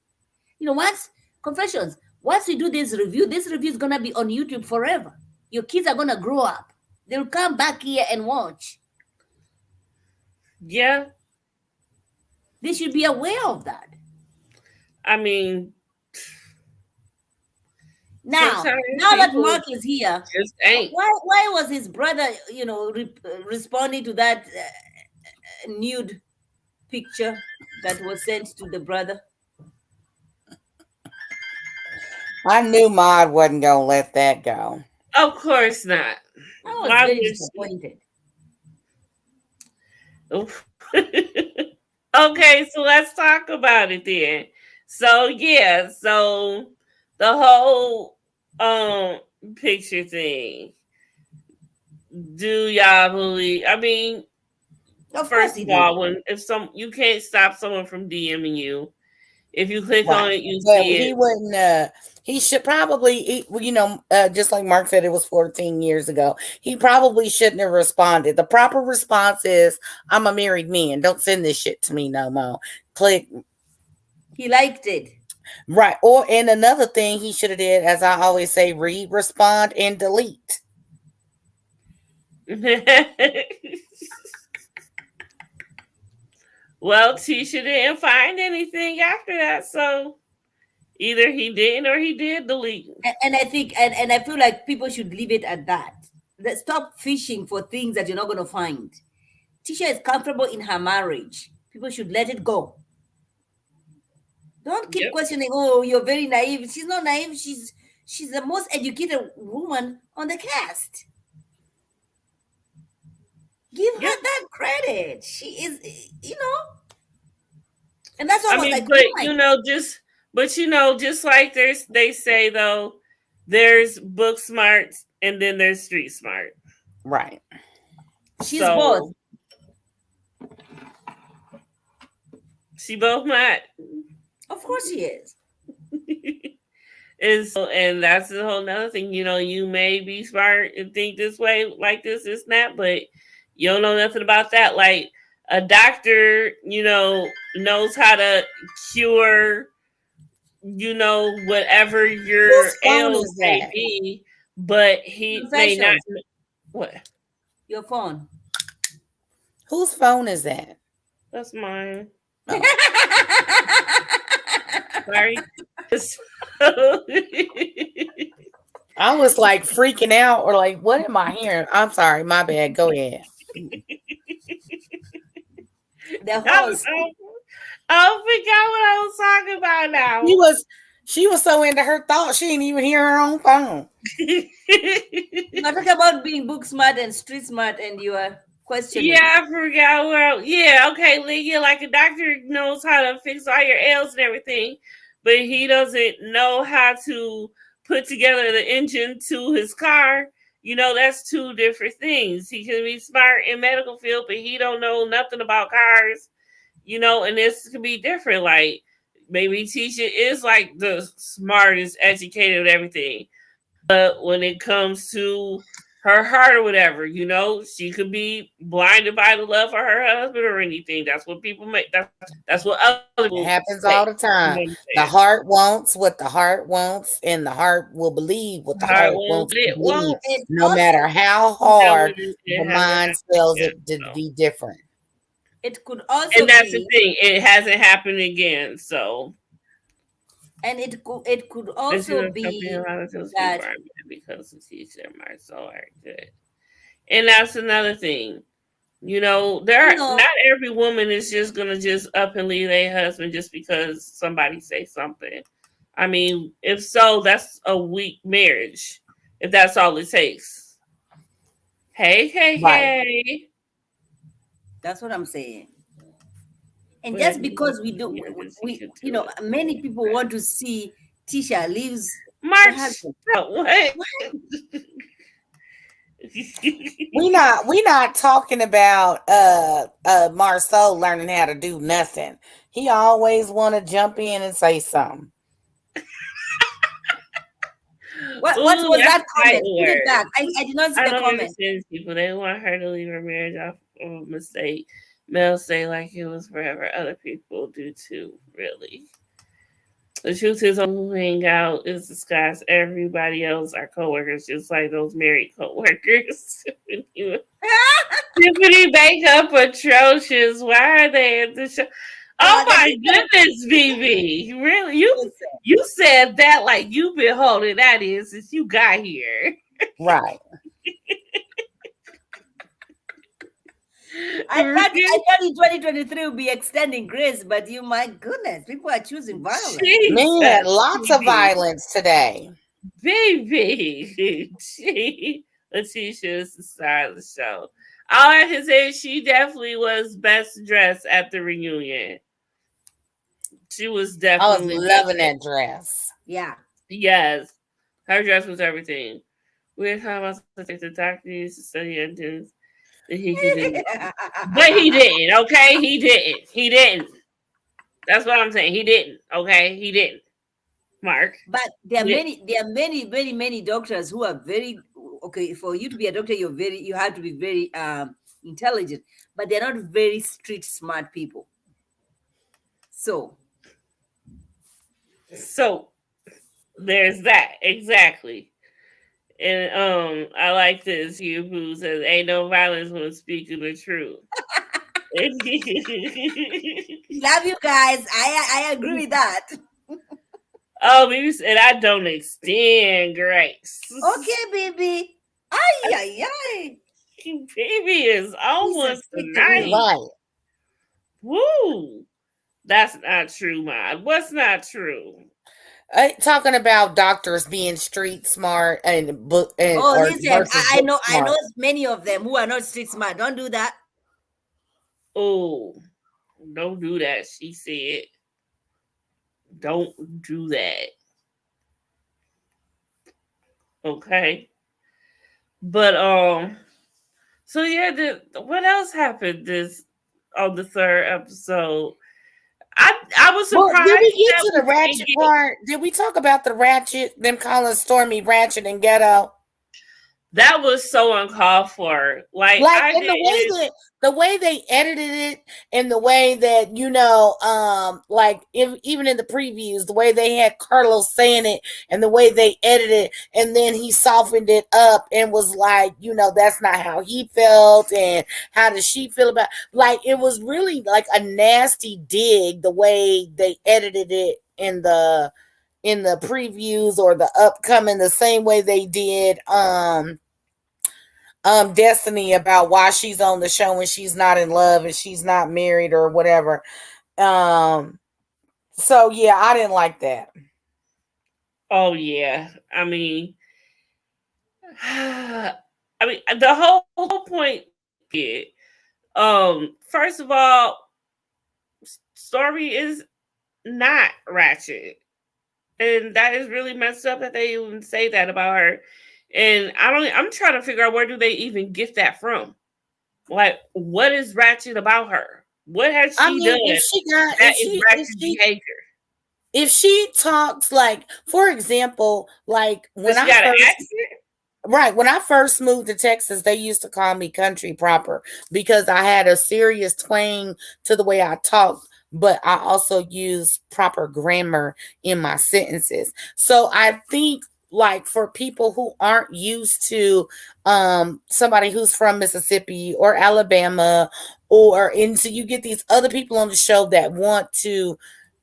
[SPEAKER 2] once confessions, once we do this review is gonna be on YouTube forever. Your kids are gonna grow up. They'll come back here and watch.
[SPEAKER 1] Yeah,
[SPEAKER 2] They should be aware of that.
[SPEAKER 1] I mean,
[SPEAKER 2] Now,
[SPEAKER 1] sometimes
[SPEAKER 2] now that
[SPEAKER 1] people
[SPEAKER 2] Mark is here,
[SPEAKER 1] just ain't.
[SPEAKER 2] why was his brother, responding to that nude picture that was sent to the brother?
[SPEAKER 3] I knew Maud wasn't gonna let that go.
[SPEAKER 1] Of course not.
[SPEAKER 2] I was
[SPEAKER 1] Why
[SPEAKER 2] very
[SPEAKER 1] would
[SPEAKER 2] disappointed.
[SPEAKER 1] Okay, so let's talk about it then. So yeah, so the whole picture thing, do y'all believe? I mean,
[SPEAKER 2] Of
[SPEAKER 1] first
[SPEAKER 2] course
[SPEAKER 1] of
[SPEAKER 2] he did.
[SPEAKER 1] all, when if you can't stop someone from DMing you. If you click
[SPEAKER 3] Right.
[SPEAKER 1] on it, you
[SPEAKER 3] But
[SPEAKER 1] see
[SPEAKER 3] he
[SPEAKER 1] it.
[SPEAKER 3] wouldn't. He should probably, just like Mark said, it was 14 years ago. He probably shouldn't have responded. The proper response is, "I'm a married man. Don't send this shit to me no more." Click.
[SPEAKER 2] He liked it.
[SPEAKER 3] Right. Or and another thing he should have did, as I always say, read, respond, and delete.
[SPEAKER 1] Well, Tisha didn't find anything after that, so either he didn't or he did delete.
[SPEAKER 2] And I think and I feel like people should leave it at that. Stop fishing for things that you're not going to find. Tisha is comfortable in her marriage. People should let it go. Don't keep
[SPEAKER 1] Yep.
[SPEAKER 2] questioning. Oh, you're very naive. She's not naive. She's the most educated woman on the cast. Give her
[SPEAKER 1] Yep.
[SPEAKER 2] that credit. She is, and that's
[SPEAKER 1] I
[SPEAKER 2] almost
[SPEAKER 1] mean,
[SPEAKER 2] like,
[SPEAKER 1] but
[SPEAKER 2] oh my,
[SPEAKER 1] just like they say though, there's book smarts and then there's street smart.
[SPEAKER 3] Right.
[SPEAKER 2] she's both.
[SPEAKER 1] So she both not.
[SPEAKER 2] Of course she is.
[SPEAKER 1] And that's a whole nother thing. You may be smart and think this way, like this, that, but you don't know nothing about that. Like a doctor, knows how to cure, whatever your
[SPEAKER 3] Whose phone
[SPEAKER 1] ails
[SPEAKER 3] is
[SPEAKER 1] may
[SPEAKER 3] that?
[SPEAKER 1] be, but he may not.
[SPEAKER 2] Confessions.
[SPEAKER 1] What?
[SPEAKER 2] Your phone.
[SPEAKER 3] Whose phone is that?
[SPEAKER 1] That's mine.
[SPEAKER 3] Oh.
[SPEAKER 1] Sorry.
[SPEAKER 3] I was like freaking out or like, what am I hearing? I'm sorry, my bad. Go ahead.
[SPEAKER 2] The host.
[SPEAKER 1] I forgot what I was talking about now.
[SPEAKER 3] She was so into her thoughts, she didn't even hear her own phone.
[SPEAKER 2] You're talking about being book smart and street smart, and you are questioning.
[SPEAKER 1] Yeah, I forgot. Well, yeah, okay, Lydia, like a doctor knows how to fix all your ails and everything, but he doesn't know how to put together the engine to his car. That's two different things. He can be smart in medical field, but he don't know nothing about cars. And this could be different. Like maybe Tisha is like the smartest, educated, everything, but when it comes to her heart or whatever, she could be blinded by the love for her husband or anything. That's what people make. That's what other people
[SPEAKER 3] It happens
[SPEAKER 1] say.
[SPEAKER 3] all the time. The heart wants what the heart wants, and the heart will believe what the heart wants to believe, no matter how hard the mind tells it to be different.
[SPEAKER 2] It could also
[SPEAKER 1] and that's the thing. It hasn't happened again, so.
[SPEAKER 2] And it could also be that
[SPEAKER 1] because of teacher my so good. And that's another thing. Not every woman is just gonna just up and leave their husband just because somebody say something. I mean, if so, that's a weak marriage. If that's all it takes. Hey.
[SPEAKER 2] That's what I'm saying. And just because we do, many people want to see Tisha leaves
[SPEAKER 1] March. What?
[SPEAKER 3] we not talking about Marceau learning how to do nothing. He always want to jump in and say something.
[SPEAKER 2] What was that comment? Put it back. I did not see the comment.
[SPEAKER 1] People, they want her to leave her marriage off of a mistake. Mel say like it was forever. Other people do too, really. The truth is, who hang out is disguised. Everybody else are coworkers, just like those married coworkers. Tiffany makeup atrocious. Why are they at the show? Oh my goodness, BB! Really, you said that like you've been holding that in since you got here,
[SPEAKER 3] right?
[SPEAKER 2] I thought in 2023 would be extending grace, but my goodness, people are choosing violence.
[SPEAKER 3] Man, lots of violence today.
[SPEAKER 1] Baby, Letitia is the star of the show. All I can say is she definitely was best dressed at the reunion. She was definitely.
[SPEAKER 3] I was loving that dress.
[SPEAKER 2] Yeah.
[SPEAKER 1] Yes, her dress was everything. weird time I was like the doctor used to study until that he could do it. But he didn't, okay? He didn't. He didn't. That's what I'm saying. He didn't, okay? He didn't. Mark.
[SPEAKER 2] But there are many doctors who are very okay. For you to be a doctor, you have to be very intelligent, but they're not very street smart people. So
[SPEAKER 1] there's that. Exactly. And I like this. You who says ain't no violence when speaking the truth.
[SPEAKER 2] love you guys. I agree with that.
[SPEAKER 1] Oh, baby said I don't extend grace.
[SPEAKER 2] Okay, baby. Ay.
[SPEAKER 1] Baby is almost tonight.
[SPEAKER 3] Right.
[SPEAKER 1] Woo. That's not true, Mod. What's not true?
[SPEAKER 3] Talking about doctors being street smart and book and
[SPEAKER 2] listen, I know many of them who are not street smart. Don't do that.
[SPEAKER 1] Oh, don't do that. She said, don't do that. Okay. But so yeah, what else happened this on the third episode? I was surprised.
[SPEAKER 3] Well, did we get to the ratchet part? Did we talk about the ratchet? Them calling Stormy ratchet and ghetto?
[SPEAKER 1] That was so uncalled for. Like
[SPEAKER 3] the way they edited it, and the way that even in the previews, the way they had Carlos saying it, and the way they edited it, and then he softened it up and was like, that's not how he felt, and how does she feel about? Like, it was really like a nasty dig the way they edited it in the previews or the upcoming, the same way they did Destiny about why she's on the show and she's not in love and she's not married or whatever. So yeah, I didn't like that.
[SPEAKER 1] Oh yeah. I mean the whole point is, first of all, Stormy is not ratchet. And that is really messed up that they even say that about her. And I'm trying to figure out where do they even get that from? Like, what is ratchet about her? What has she done that is ratchet behavior?
[SPEAKER 3] If she talks like, for example, like when when I first moved to Texas, they used to call me country proper because I had a serious twang to the way I talked, but I also use proper grammar in my sentences. So I think, like, for people who aren't used to somebody who's from Mississippi or Alabama, and so you get these other people on the show that want to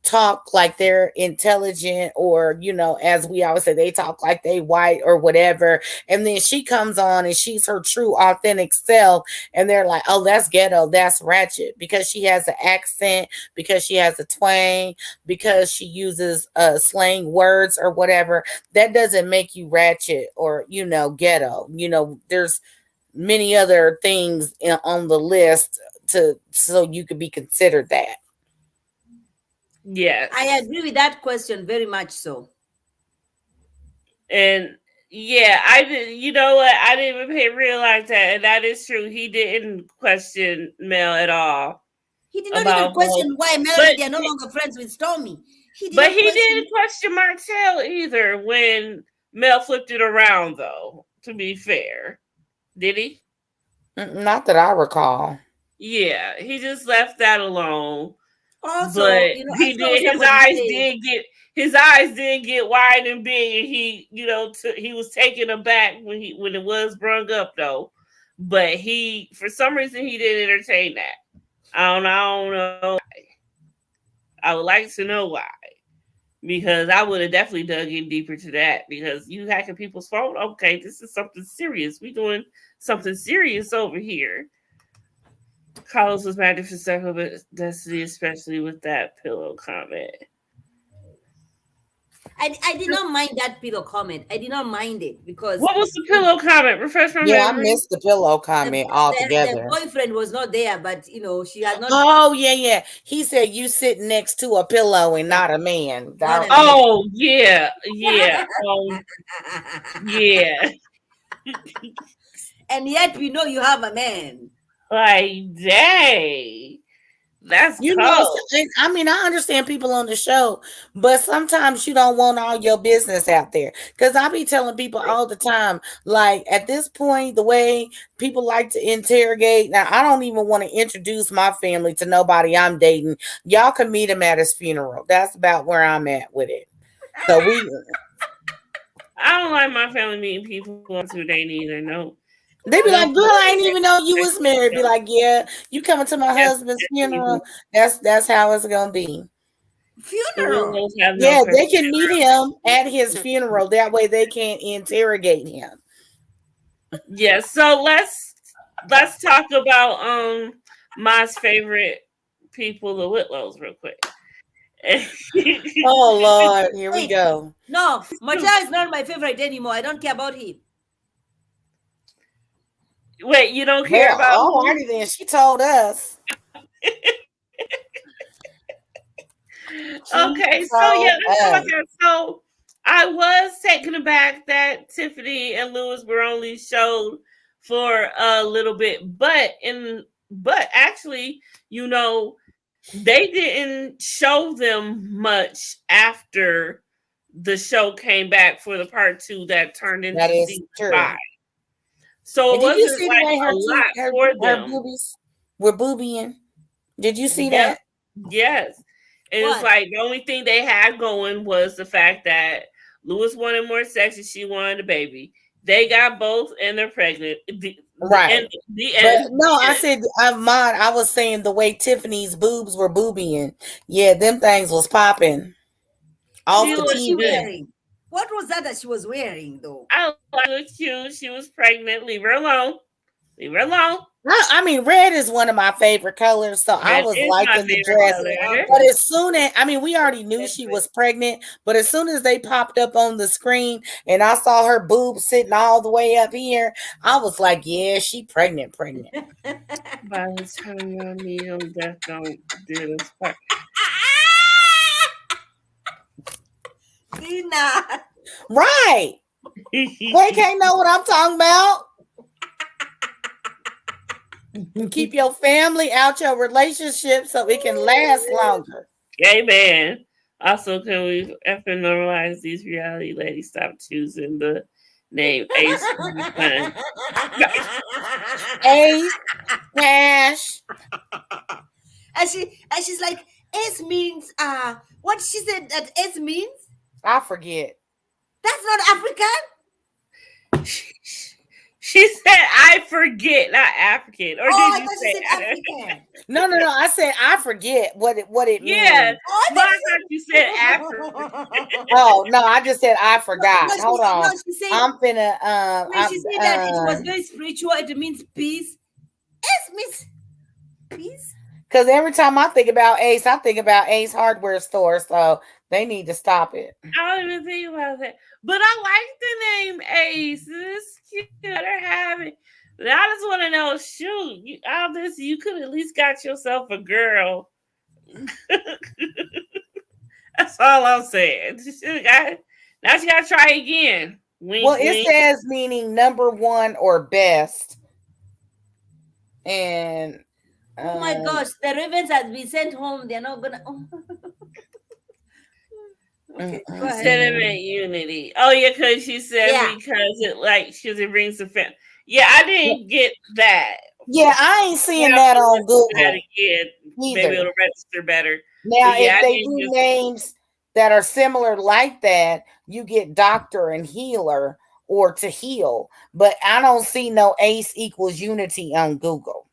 [SPEAKER 3] talk like they're intelligent, or as we always say, they talk like they white or whatever, and then she comes on and she's her true authentic self, and they're like, oh, that's ghetto, that's ratchet, because she has an accent, because she has a twang, because she uses slang words or whatever. That doesn't make you ratchet or ghetto. There's many other things on the list so you could be considered that.
[SPEAKER 1] Yes.
[SPEAKER 2] I agree with that question very much so.
[SPEAKER 1] And yeah, I did. You know what? I didn't even realize that, and that is true. He didn't question Mel at all.
[SPEAKER 2] He did not even question why Melody are no longer friends with Stormy.
[SPEAKER 1] He didn't question Martell either when Mel flipped it around, though, to be fair. Did he?
[SPEAKER 3] Not that I recall.
[SPEAKER 1] Yeah, he just left that alone.
[SPEAKER 2] Also,
[SPEAKER 1] but he did. His eyes did get wide and big, and he was taken aback when it was brung up, though. But for some reason, he didn't entertain that. I don't know. I would like to know why, because I would have definitely dug in deeper to that. Because you hacking people's phone, okay, this is something serious. We doing something serious over here. Carlos was mad for second, but Destiny, especially with that pillow comment.
[SPEAKER 2] I did not mind that pillow comment. I did not mind it because
[SPEAKER 1] what was the pillow comment? Refresh my memory.
[SPEAKER 3] I missed the pillow comment altogether.
[SPEAKER 2] The boyfriend was not there, but she had not.
[SPEAKER 3] Oh yeah. He said you sitting next to a pillow and not a man.
[SPEAKER 1] Oh yeah. Yeah.
[SPEAKER 2] And yet we know you have a man.
[SPEAKER 1] Like, dang. That's
[SPEAKER 3] You know,
[SPEAKER 1] cold.
[SPEAKER 3] I mean, I understand people on the show, but sometimes you don't want all your business out there. Because I be telling people all the time, like at this point, the way people like to interrogate. Now, I don't even want to introduce my family to nobody I'm dating. Y'all can meet him at his funeral. That's about where I'm at with it. So
[SPEAKER 1] I don't like my family meeting people who they need to know.
[SPEAKER 3] they be
[SPEAKER 1] No,
[SPEAKER 3] like, "Girl, I ain't even know you was married." Be like, "Yeah, you coming to my
[SPEAKER 1] yes,
[SPEAKER 3] husband's
[SPEAKER 1] yes, we do.
[SPEAKER 3] funeral? That's how it's gonna be."
[SPEAKER 1] The
[SPEAKER 2] Funeral.
[SPEAKER 1] Willows have no
[SPEAKER 3] Yeah, they
[SPEAKER 1] purpose.
[SPEAKER 3] can meet him at his funeral. That way they can't interrogate him.
[SPEAKER 1] Yeah, so let's talk about my favorite people, the Whitlows, real quick.
[SPEAKER 3] Oh Lord, here we
[SPEAKER 2] Wait,
[SPEAKER 3] go.
[SPEAKER 2] no, Macha is not my favorite anymore. I don't care about him.
[SPEAKER 1] Wait, you don't care
[SPEAKER 3] Well,
[SPEAKER 1] about who?
[SPEAKER 3] alrighty then. She told us. She
[SPEAKER 1] Okay, so yeah,
[SPEAKER 3] told
[SPEAKER 1] let's talk about
[SPEAKER 3] us.
[SPEAKER 1] that. So I was taken aback that Tiffany and Lewis were only showed for a little bit, but actually, they didn't show them much after the show came back for the part 2 that turned
[SPEAKER 3] That
[SPEAKER 1] into
[SPEAKER 3] is
[SPEAKER 1] season
[SPEAKER 3] true.
[SPEAKER 1] 5. So it
[SPEAKER 3] And did you
[SPEAKER 1] wasn't
[SPEAKER 3] see the
[SPEAKER 1] like
[SPEAKER 3] way
[SPEAKER 1] a lot for
[SPEAKER 3] her
[SPEAKER 1] them.
[SPEAKER 3] boobies were boobieing? Did you see
[SPEAKER 1] Yep.
[SPEAKER 3] that?
[SPEAKER 1] Yes. And it's
[SPEAKER 2] What?
[SPEAKER 1] like the only thing they had going was the fact that Lewis wanted more sex and she wanted a baby. They got both and they're pregnant.
[SPEAKER 3] Right.
[SPEAKER 1] The
[SPEAKER 3] But
[SPEAKER 1] end.
[SPEAKER 3] no, I said I was saying the way Tiffany's boobs were boobieing. Yeah, them things was popping off
[SPEAKER 1] She
[SPEAKER 3] the
[SPEAKER 2] What was she
[SPEAKER 1] looked
[SPEAKER 3] TV.
[SPEAKER 1] good.
[SPEAKER 2] wearing? What was that she was wearing, though?
[SPEAKER 1] I like her cute. She was pregnant. Leave her alone. Leave her alone.
[SPEAKER 3] I mean, red is one of my favorite colors, so I
[SPEAKER 1] Red
[SPEAKER 3] was
[SPEAKER 1] is my
[SPEAKER 3] liking the
[SPEAKER 1] favorite
[SPEAKER 3] dress.
[SPEAKER 1] color.
[SPEAKER 3] But as soon as we already knew she
[SPEAKER 2] Different.
[SPEAKER 3] was pregnant, but as soon as they popped up on the screen and I saw her boobs sitting all the way up here, I was like, yeah, she pregnant.
[SPEAKER 1] By the time I meet him, death don't do this part.
[SPEAKER 2] Dina.
[SPEAKER 3] Right. They can't know what I'm talking about. Keep your family out your relationship so it can last longer.
[SPEAKER 1] Amen. Also, can we effing normalize these reality ladies? Stop choosing the name Ace.
[SPEAKER 3] Ace, Cash.
[SPEAKER 2] And she's like, S means what she said that S means?
[SPEAKER 3] I forget.
[SPEAKER 2] That's not African.
[SPEAKER 1] She said, "I forget," not African. Or
[SPEAKER 2] Oh, I
[SPEAKER 1] did you
[SPEAKER 2] thought she
[SPEAKER 1] say
[SPEAKER 2] said African.
[SPEAKER 3] No. I said I forget what it
[SPEAKER 1] Yeah.
[SPEAKER 3] means.
[SPEAKER 2] Oh,
[SPEAKER 1] But I thought you said African.
[SPEAKER 3] Oh no, I just said I forgot.
[SPEAKER 2] No,
[SPEAKER 3] Hold on.
[SPEAKER 2] she said
[SPEAKER 3] I'm finna
[SPEAKER 2] when she said that it was very spiritual, it means peace. S means peace.
[SPEAKER 3] because every time I think about Ace, I think about Ace Hardware Store, so they need to stop it.
[SPEAKER 1] I don't even think about that. But I like the name Ace. It's cute. Let her have it. But I just want to know, shoot, all this, you could at least got yourself a girl. That's all I'm saying. Now she got to try again. Wink,
[SPEAKER 3] Well, it
[SPEAKER 1] wink.
[SPEAKER 3] says meaning number one or best. And
[SPEAKER 2] Oh my gosh, the ravens has been sent home. They're not gonna. Oh. Okay, go ahead.
[SPEAKER 1] Sentiment unity. Oh yeah, because she said
[SPEAKER 2] Yeah.
[SPEAKER 1] because it brings the family. Yeah, I didn't get that.
[SPEAKER 3] yeah, I ain't seeing
[SPEAKER 1] Yeah,
[SPEAKER 3] that
[SPEAKER 1] I'll
[SPEAKER 3] on
[SPEAKER 1] listen to that
[SPEAKER 3] Google
[SPEAKER 1] again. Maybe
[SPEAKER 3] either.
[SPEAKER 1] it'll register better.
[SPEAKER 3] Now,
[SPEAKER 1] But yeah,
[SPEAKER 3] if
[SPEAKER 1] I
[SPEAKER 3] they
[SPEAKER 1] didn't
[SPEAKER 3] do
[SPEAKER 1] just
[SPEAKER 3] names that are similar like that, you get doctor and healer or to heal. But I don't see no ace equals unity on Google.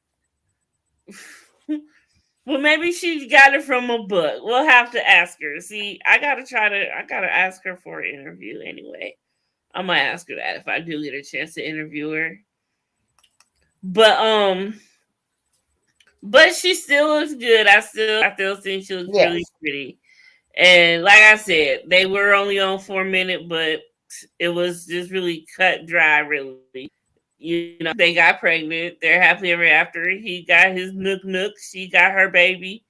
[SPEAKER 1] well, maybe she got it from a book. We'll have to ask her. See, I gotta ask her for an interview anyway. I'm gonna ask her that if I do get a chance to interview her. But she still looks good. I still think she looks really
[SPEAKER 3] Yes.
[SPEAKER 1] pretty. And like I said, they were only on 4 minutes, but it was just really cut dry, really. They got pregnant. They're happily ever after. He got his nook. She got her baby.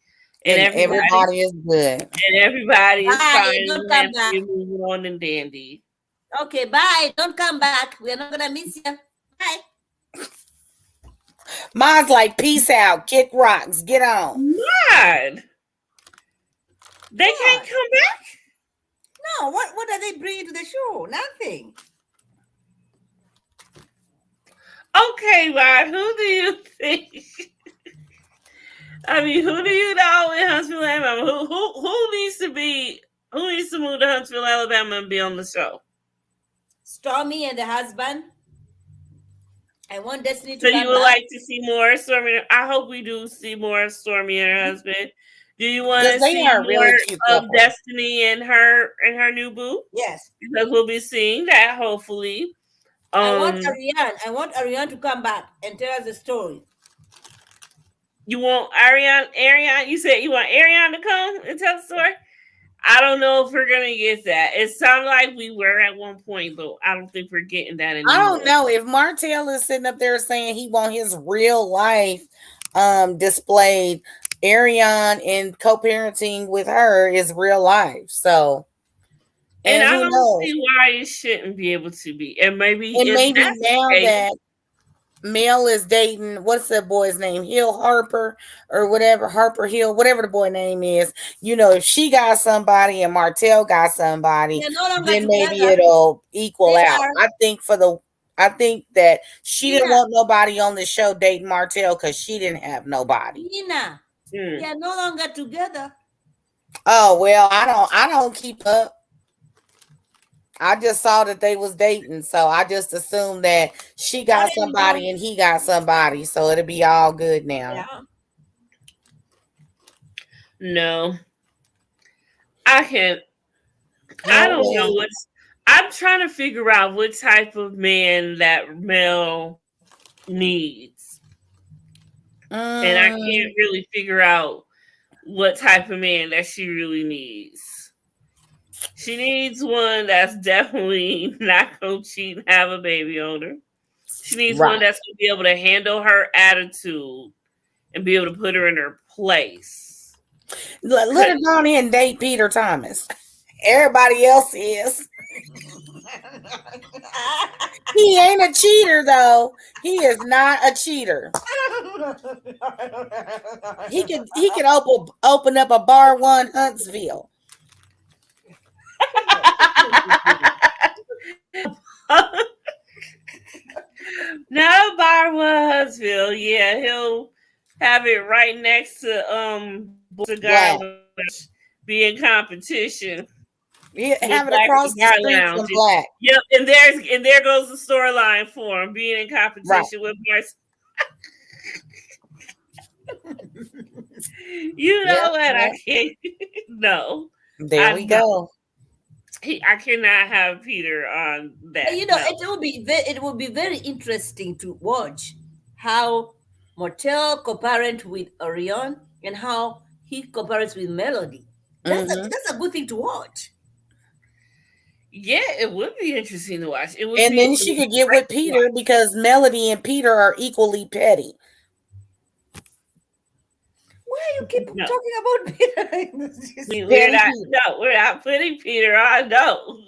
[SPEAKER 1] And
[SPEAKER 3] And everybody is good.
[SPEAKER 1] everybody is
[SPEAKER 2] Bye,
[SPEAKER 1] fine
[SPEAKER 2] don't
[SPEAKER 1] and
[SPEAKER 2] come back.
[SPEAKER 1] happy, moving on and dandy.
[SPEAKER 2] Okay, bye. Don't come back. We're not gonna miss you. Bye.
[SPEAKER 3] Mine's like, peace out, kick rocks, get on.
[SPEAKER 1] God, they can't
[SPEAKER 2] What?
[SPEAKER 1] come back.
[SPEAKER 2] No, what are they bringing to the show? Nothing.
[SPEAKER 1] Okay, Rod, who do you think? I mean, who do you know in Huntsville, Alabama? Who needs to be? Who needs to move to Huntsville, Alabama, and be on the show?
[SPEAKER 2] Stormy and the husband. I want Destiny to
[SPEAKER 1] So you
[SPEAKER 2] come
[SPEAKER 1] would
[SPEAKER 2] back.
[SPEAKER 1] like to see more Stormy? I hope we do see more Stormy and her husband. Do you want
[SPEAKER 3] Because
[SPEAKER 1] to
[SPEAKER 3] they
[SPEAKER 1] see
[SPEAKER 3] are a
[SPEAKER 1] more
[SPEAKER 3] really cute
[SPEAKER 1] of
[SPEAKER 3] couple.
[SPEAKER 1] Destiny and her new boo?
[SPEAKER 2] Yes.
[SPEAKER 1] Because we'll be seeing that hopefully.
[SPEAKER 2] I want Ariane to come back and tell us the story.
[SPEAKER 1] You want Ariane? You said you want Ariane to come and tell the story? I don't know if we're gonna get that. It sounded like we were at one point, but I don't think we're getting that anymore.
[SPEAKER 3] I don't know if Martell is sitting up there saying he want his real life displayed. Ariane and co-parenting with her is real life. So,
[SPEAKER 1] and I
[SPEAKER 3] who
[SPEAKER 1] don't
[SPEAKER 3] knows?
[SPEAKER 1] see why it shouldn't be able to be. And maybe
[SPEAKER 3] Now that Mel is dating, what's that boy's name? Hill Harper or whatever, Harper Hill, whatever the boy name is. You know, if she got somebody and Martell got somebody, then maybe it'll equal out. I think that she didn't want nobody on the show dating Martell because she didn't have nobody.
[SPEAKER 2] Nina, they are no longer together.
[SPEAKER 3] Oh well, I don't keep up. I just saw that they was dating, so I just assumed that she got somebody and he got somebody, so it'll be all good now.
[SPEAKER 2] Yeah.
[SPEAKER 1] No, I can't. I don't know what's. I'm trying to figure out what type of man that Mel needs, and I can't really figure out what type of man that she really needs. She needs one that's definitely not going to cheat and have a baby on her. She needs one that's going to be able to handle her attitude and be able to put her in her place.
[SPEAKER 3] Let her go in and date Peter Thomas. Everybody else is. He ain't a cheater, though. He is not a cheater. He could open up a bar one Huntsville.
[SPEAKER 1] No, bar one Huntsville. Yeah, he'll have it right next to Cigar Lounge, be in competition.
[SPEAKER 3] Have it across the street from Black.
[SPEAKER 1] Yep, and there goes the storyline for him being in competition with Bryce. You know what? I can't. No.
[SPEAKER 3] There we go.
[SPEAKER 1] I cannot have Peter on that.
[SPEAKER 2] You know, it will be very interesting to watch how Martell co-parent with Orion and how he co-parents with Melody. That's a good thing to watch.
[SPEAKER 1] Yeah, it would be interesting to watch.
[SPEAKER 3] And then she could get with Peter because Melody and Peter are equally petty.
[SPEAKER 2] Why you keep talking about Peter?
[SPEAKER 1] We're not putting Peter on. No,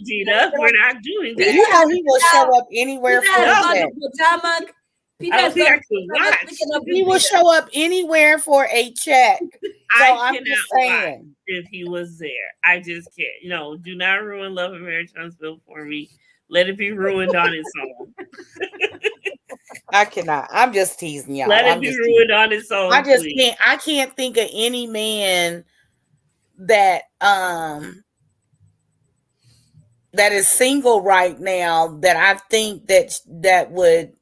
[SPEAKER 1] Dina, we're not doing that.
[SPEAKER 3] You know he will show up anywhere for a check. He will show up anywhere for a check.
[SPEAKER 1] I cannot watch if he was there. I just can't. No, do not ruin Love and Marriage Huntsville for me. Let it be ruined on its own.
[SPEAKER 3] I cannot. I'm just teasing y'all.
[SPEAKER 1] Let it be ruined on its own.
[SPEAKER 3] I can't think of any man that that is single right now that I think that would.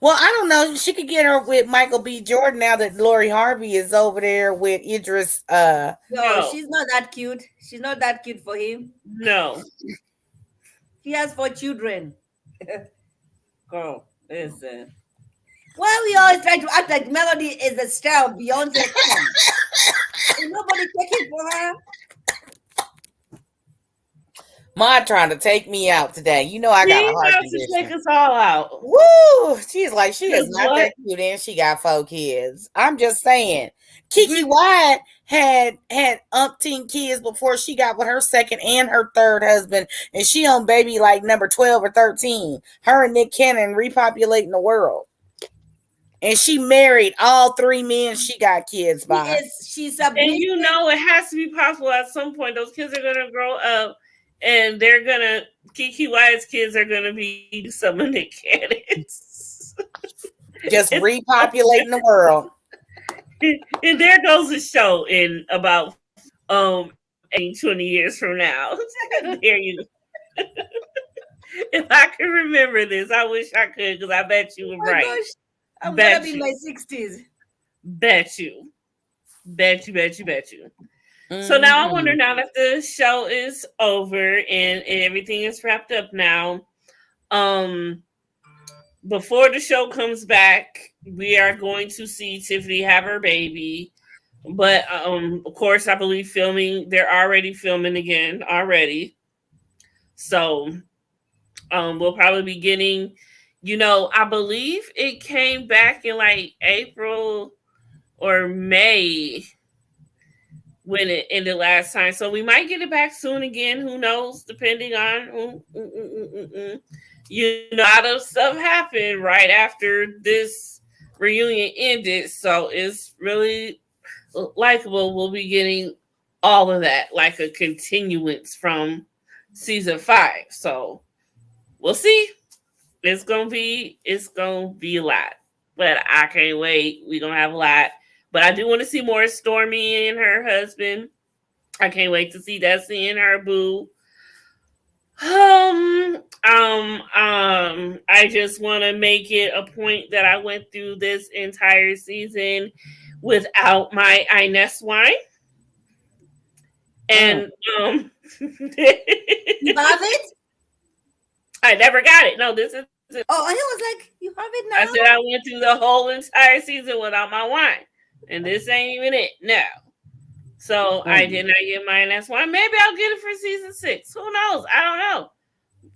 [SPEAKER 3] Well, I don't know. She could get her with Michael B. Jordan now that Lori Harvey is over there with Idris.
[SPEAKER 2] No, she's not that cute. She's not that cute for him.
[SPEAKER 1] No.
[SPEAKER 2] He has 4 children. Girl, listen. Why we always try to act like Melody is a star of Beyonce? Is nobody checking for her?
[SPEAKER 3] Ma trying to take me out today. You know I got a
[SPEAKER 1] She
[SPEAKER 3] heart
[SPEAKER 1] wants to take
[SPEAKER 3] condition.
[SPEAKER 1] us all out.
[SPEAKER 3] Woo! She's like, she is
[SPEAKER 1] Cause
[SPEAKER 3] not
[SPEAKER 1] what?
[SPEAKER 3] that cute, and she got 4 kids. I'm just saying. Kiki
[SPEAKER 2] Good.
[SPEAKER 3] Wyatt had umpteen kids before she got with her second and her third husband, and she on baby like number 12 or 13. Her and Nick Cannon repopulating the world. And she married all 3 men she got kids by.
[SPEAKER 2] She's a
[SPEAKER 1] And
[SPEAKER 2] business.
[SPEAKER 1] you know it has to be possible at some point. Those kids are gonna grow up, and they're gonna Kiki Wyatt's kids are gonna be some of Nick Cannon's.
[SPEAKER 3] Just repopulating the world.
[SPEAKER 1] And there goes the show in about 20 years from now. There you go. If I could remember this, I wish I could, because I bet you were
[SPEAKER 2] Oh my
[SPEAKER 1] right.
[SPEAKER 2] gosh, I'm
[SPEAKER 1] Bet
[SPEAKER 2] gonna be in
[SPEAKER 1] you.
[SPEAKER 2] my 60s.
[SPEAKER 1] Bet you. Bet you, bet you, bet you. So now I wonder,
[SPEAKER 3] Mhm.
[SPEAKER 1] now that the show is over and everything is wrapped up now, before the show comes back, we are going to see Tiffany have her baby. But of course, I believe they're already filming again already. So we'll probably be getting, I believe it came back in like April or May when it ended last time. So we might get it back soon again. Who knows? Depending on a lot of stuff happened right after this reunion ended. So it's really likable. We'll be getting all of that, like a continuance from season 5. So we'll see. It's gonna be a lot. But I can't wait. We're gonna have a lot. But I do want to see more Stormy and her husband. I can't wait to see that scene, her boo. I just want to make it a point that I went through this entire season without my Inez wine. And
[SPEAKER 2] You have it?
[SPEAKER 1] I never got it. No, this is.
[SPEAKER 2] Oh, and it was like, you have it now?
[SPEAKER 1] I said I went through the whole entire season without my wine, and this ain't even it. No. So I did not get mine. That's why maybe I'll get it for season 6. Who knows? I don't know.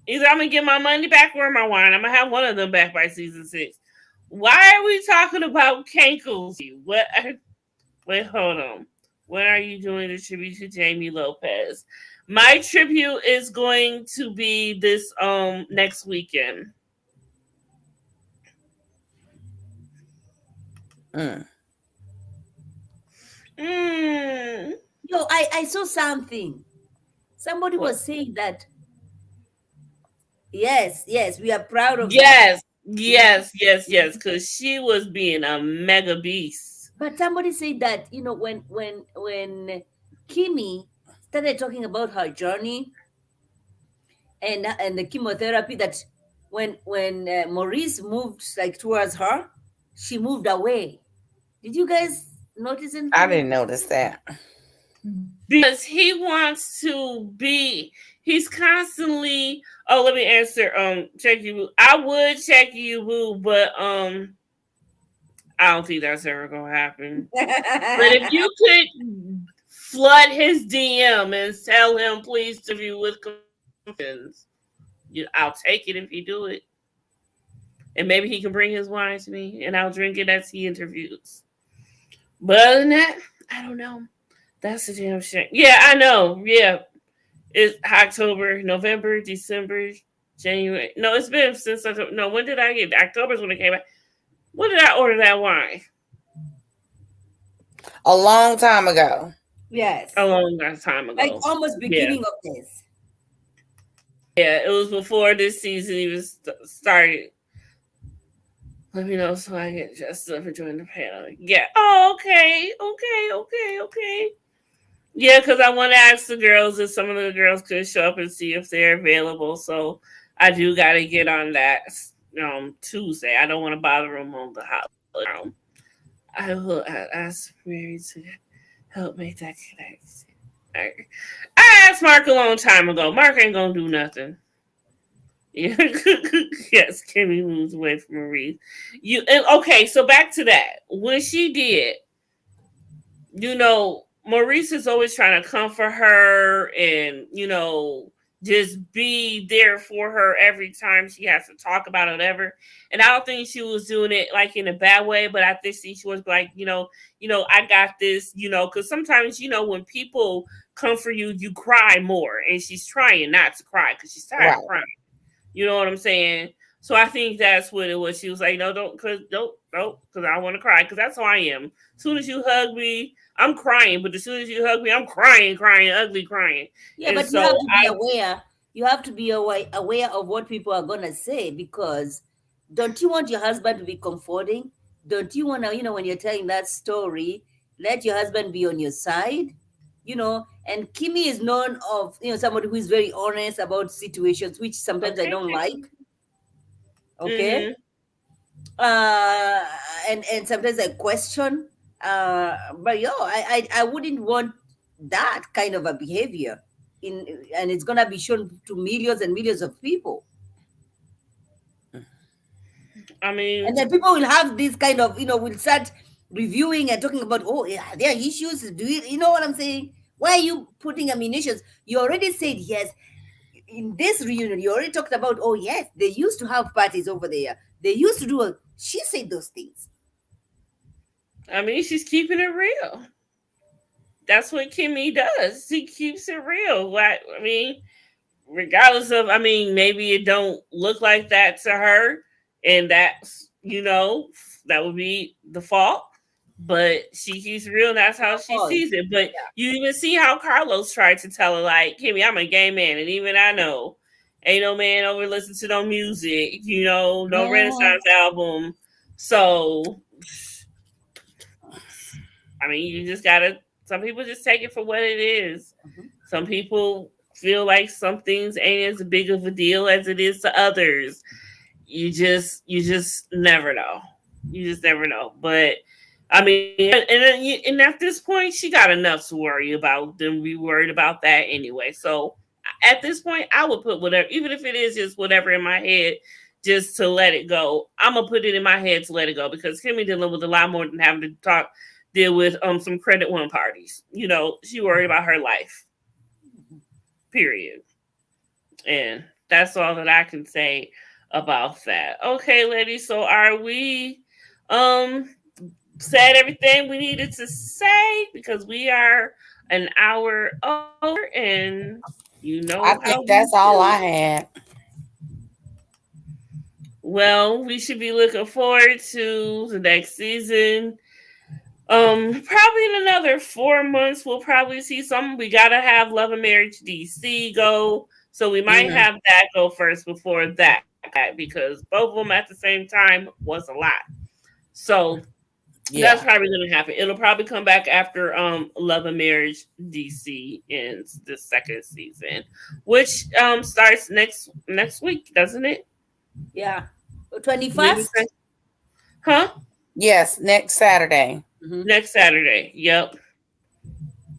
[SPEAKER 1] Either I'm gonna get my money back or my wine. I'm gonna have one of them back by season 6. Why are we talking about Cankles? What? Wait, hold on. What are you doing to tribute to Jamie Lopez? My tribute is going to be this next weekend.
[SPEAKER 2] Yo, I saw something. Somebody was saying that, yes, we are proud of
[SPEAKER 1] yes, because she was being a mega beast.
[SPEAKER 2] But somebody said that, when Kimmy started talking about her journey and the chemotherapy, that when Maurice moved like towards her, she moved away. Did you guys notice anything?
[SPEAKER 3] I didn't notice that.
[SPEAKER 1] Because he wants to be, he's constantly, let me answer, check you. I would check you, boo, but I don't think that's ever gonna happen. But if you could flood his DM and tell him please to view with confessions, I'll take it if you do it. And maybe he can bring his wine to me and I'll drink it as he interviews. But other than that, I don't know. That's a damn shame. Yeah, I know. Yeah. It's October, November, December, January. No, it's been since no, when did I get October's when it came out. When did I order that wine?
[SPEAKER 3] A long time ago.
[SPEAKER 2] Yes.
[SPEAKER 1] A long time ago.
[SPEAKER 2] Like almost beginning of this.
[SPEAKER 1] Yeah, it was before this season even started. Let me know so I can just for join the panel. Yeah. Oh, okay. Yeah, because I want to ask the girls if some of the girls could show up and see if they're available. So I do got to get on that Tuesday. I don't want to bother them on the holiday. I will ask Mary to help make that connection. I asked Mark a long time ago. Mark ain't going to do nothing. Yeah. Yes, Kimmy moves away from Marie. Okay, so back to that. When she did, Maurice is always trying to comfort her and, just be there for her every time she has to talk about it, whatever. And I don't think she was doing it like in a bad way, but I think she was like, I got this, because sometimes, when people come for you, you cry more. And she's trying not to cry because she's tired of crying. You know what I'm saying? So I think that's what it was. She was like, no, because I want to cry, because that's how I am. As soon as you hug me, I'm crying, but as soon as you hug me, I'm crying, ugly crying.
[SPEAKER 2] Yeah,
[SPEAKER 1] And
[SPEAKER 2] but you
[SPEAKER 1] so
[SPEAKER 2] have to be aware. You have to be aware of what people are gonna say, because don't you want your husband to be comforting? Don't you want to, when you're telling that story, let your husband be on your side? And Kimmy is known of, somebody who is very honest about situations, which sometimes I don't like. Okay.
[SPEAKER 1] Mm-hmm.
[SPEAKER 2] uh and sometimes I question, but I wouldn't want that kind of a behavior and it's gonna be shown to millions and millions of people.
[SPEAKER 1] I mean,
[SPEAKER 2] And then people will have this kind of, will start reviewing and talking about, oh yeah, there are issues. Do you know what I'm saying? Why are you putting ammunitions? You already said yes. In this reunion, you already talked about, oh yes, they used to have parties over there. They used to do she said those things.
[SPEAKER 1] she's keeping it real. That's what Kimmy does. She keeps it real. Regardless of, maybe it don't look like that to her, and that's, that would be the fault. But she keeps real, and that's how she sees it. But you even see how Carlos tried to tell her, like, Kimmy, I'm a gay man, and even I know ain't no man over listen to no music, no Renaissance album. So you just gotta, some people just take it for what it is. Mm-hmm. Some people feel like some things ain't as big of a deal as it is to others. You just never know. You just never know. But and at this point, she got enough to worry about than we worried about that anyway. So at this point, I would put whatever, even if it is just whatever in my head, just to let it go. I'm gonna put it in my head to let it go, because Kimmy dealing with a lot more than having to deal with some credit one parties. She worried about her life. Period. And that's all that I can say about that. Okay, ladies, so are we said everything we needed to say, because we are an hour over, and
[SPEAKER 3] I think that's all I had.
[SPEAKER 1] Well, we should be looking forward to the next season. Probably in another 4 months, we'll probably see something. We gotta have Love and Marriage DC go, so we might have that go first before that, because both of them at the same time was a lot. So that's probably gonna happen. It'll probably come back after Love and Marriage DC ends the second season, which starts next week, doesn't it?
[SPEAKER 2] Yeah, 21st.
[SPEAKER 1] Huh?
[SPEAKER 3] Yes, next Saturday.
[SPEAKER 1] Mm-hmm. Next Saturday. Yep.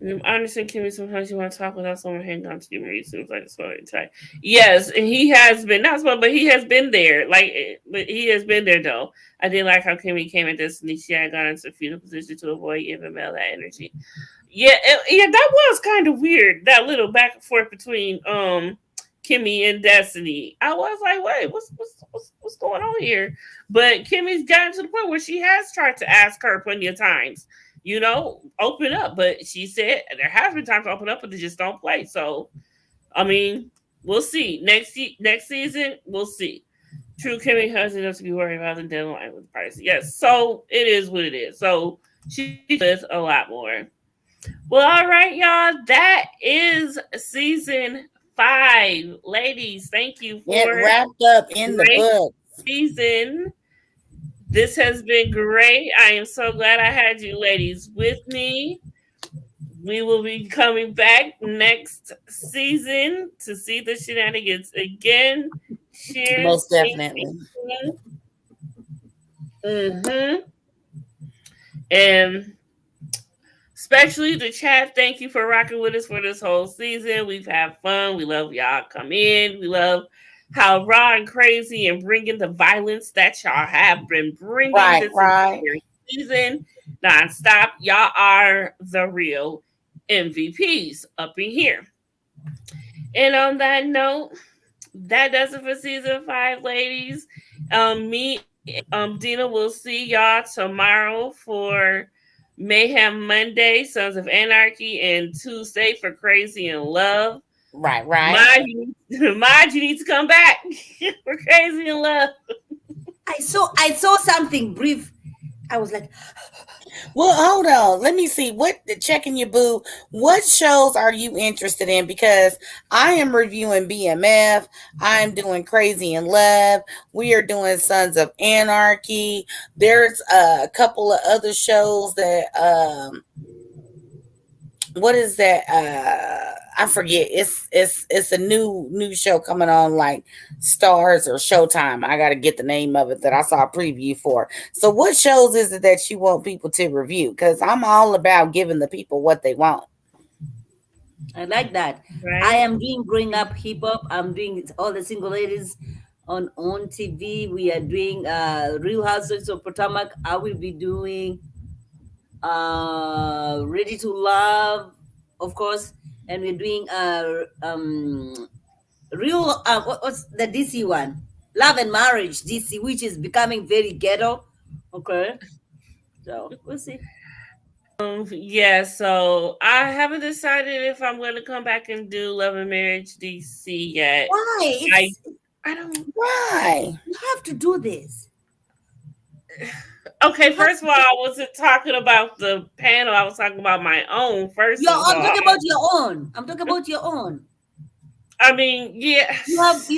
[SPEAKER 1] I understand, Kimmy, sometimes you want to talk without someone hanging on to you. It seems like it's going to tight. Yes, and he has been, not small, but he has been there. But he has been there, though. I did like how Kimmy came at this, and she had gone into a fetal position to avoid giving Mel that energy. Yeah, that was kind of weird, that little back and forth between Kimmy and Destiny. I was like, wait, what's going on here? But Kimmy's gotten to the point where she has tried to ask her plenty of times, open up. But she said there has been times to open up, but they just don't play. So, we'll see. Next season, we'll see. True, Kimmy has enough to be worried about the deadline with price. Yes, so it is what it is. So she does a lot more. Well, all right, y'all. That is season 5. Ladies, thank you for
[SPEAKER 3] it wrapped up in the book
[SPEAKER 1] season. This has been great. I am so glad I had you ladies with me. We will be coming back next season to see the shenanigans again. Cheers.
[SPEAKER 3] Most definitely.
[SPEAKER 1] And especially the chat, thank you for rocking with us for this whole season. We've had fun. We love y'all come in. We love how raw and crazy and bringing the violence that y'all have been bringing this season nonstop. Y'all are the real MVPs up in here. And on that note, that does it for season 5, ladies. Me and Dina will see y'all tomorrow for Mayhem Monday, Sons of Anarchy, and Tuesday for Crazy in Love.
[SPEAKER 3] Right, right.
[SPEAKER 1] Maj, Maj, you need to come back for Crazy in Love.
[SPEAKER 2] I saw something brief. I was like,
[SPEAKER 3] Well, hold on. Let me see. What checking your boo? What shows are you interested in? Because I am reviewing BMF. I am doing Crazy in Love. We are doing Sons of Anarchy. There's a couple of other shows that what is that? I forget. It's a new show coming on like Stars or Showtime. I got to get the name of it that I saw a preview for. So what shows is it that you want people to review? Because I'm all about giving the people what they want.
[SPEAKER 2] I like that. I
[SPEAKER 1] Right?
[SPEAKER 2] am doing growing up hip hop. I'm doing all the single ladies on TV. We are doing Real Housewives of Potomac. I will be doing Ready to Love, of course, and we're doing real what's the DC one? Love and Marriage DC, which is becoming very ghetto. Okay, so we'll see.
[SPEAKER 1] Yeah, so I haven't decided if I'm going to come back and do Love and Marriage DC yet.
[SPEAKER 2] Why?
[SPEAKER 1] I
[SPEAKER 2] It's
[SPEAKER 1] I don't.
[SPEAKER 3] Why?
[SPEAKER 2] you have to do this.
[SPEAKER 1] Okay,
[SPEAKER 2] You have
[SPEAKER 1] first of all, I wasn't talking about the panel. I was talking about my own. First
[SPEAKER 2] Your
[SPEAKER 1] of
[SPEAKER 2] I'm
[SPEAKER 1] all,
[SPEAKER 2] talking about your own. I'm talking about your own.
[SPEAKER 1] I mean, yeah,
[SPEAKER 2] You have been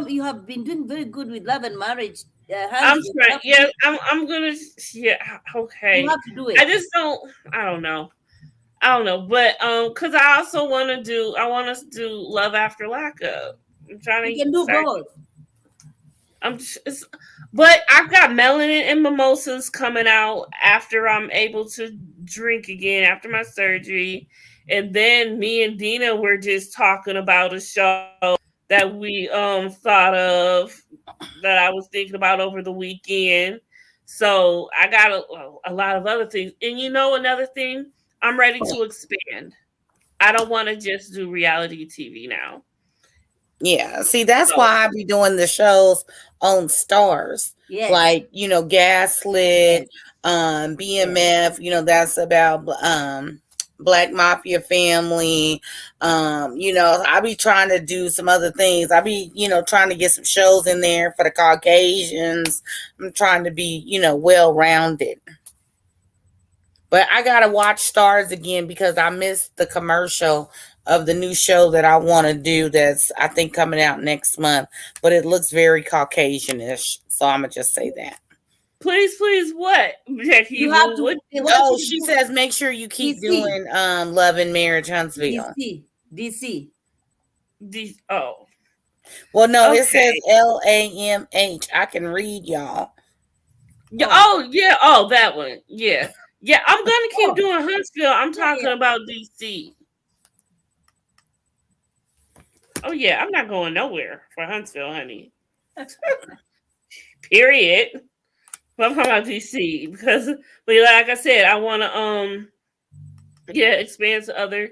[SPEAKER 2] you have been doing very good with Love and Marriage,
[SPEAKER 1] I'm
[SPEAKER 2] Hansi.
[SPEAKER 1] trying. Yeah, I'm gonna. Yeah,
[SPEAKER 2] You
[SPEAKER 1] okay.
[SPEAKER 2] have to do
[SPEAKER 1] I
[SPEAKER 2] it.
[SPEAKER 1] just don't. I don't know. I don't know, but because I also want to do. I want us to do Love After Lockup. I'm
[SPEAKER 2] You
[SPEAKER 1] trying
[SPEAKER 2] can
[SPEAKER 1] to
[SPEAKER 2] do
[SPEAKER 1] start.
[SPEAKER 2] both.
[SPEAKER 1] I'm just, but I've got melanin and mimosas coming out after I'm able to drink again after my surgery, and then me and Dina were just talking about a show that we thought of that I was thinking about over the weekend. So I got a lot of other things, and you know another thing, I'm ready to expand. I don't want to just do reality TV now.
[SPEAKER 3] Yeah, see, that's
[SPEAKER 1] So
[SPEAKER 3] why I be doing the shows on Stars,
[SPEAKER 2] Yes.
[SPEAKER 3] like Gaslit,
[SPEAKER 2] Yes. Yes.
[SPEAKER 3] BMF. That's about Black Mafia family. I be trying to do some other things. I be trying to get some shows in there for the Caucasians. I'm trying to be well rounded. But I gotta watch Stars again because I missed the commercial of the new show that I want to do. That's I think coming out next month. But it looks very Caucasianish, so I'm gonna just say that.
[SPEAKER 1] please, please, what, Jackie
[SPEAKER 2] You have
[SPEAKER 1] Boo?
[SPEAKER 2] to.
[SPEAKER 1] What
[SPEAKER 2] What
[SPEAKER 3] Oh,
[SPEAKER 2] you
[SPEAKER 3] she
[SPEAKER 2] do?
[SPEAKER 3] says make sure you keep
[SPEAKER 2] DC.
[SPEAKER 3] doing Love and Marriage Huntsville.
[SPEAKER 2] DC.
[SPEAKER 1] these? Oh,
[SPEAKER 3] Well, no, it says
[SPEAKER 1] okay.
[SPEAKER 3] LAMH. I can read y'all.
[SPEAKER 1] Yeah.
[SPEAKER 2] Oh.
[SPEAKER 1] Oh, yeah. Oh, that one. Yeah. Yeah. I'm gonna keep
[SPEAKER 2] Oh.
[SPEAKER 1] doing Huntsville. I'm
[SPEAKER 2] Yeah.
[SPEAKER 1] talking
[SPEAKER 2] Yeah.
[SPEAKER 1] about DC. Oh yeah, I'm not going nowhere for Huntsville, honey. Period. But I'm talking about DC because, but like I said, I want to yeah, expand to other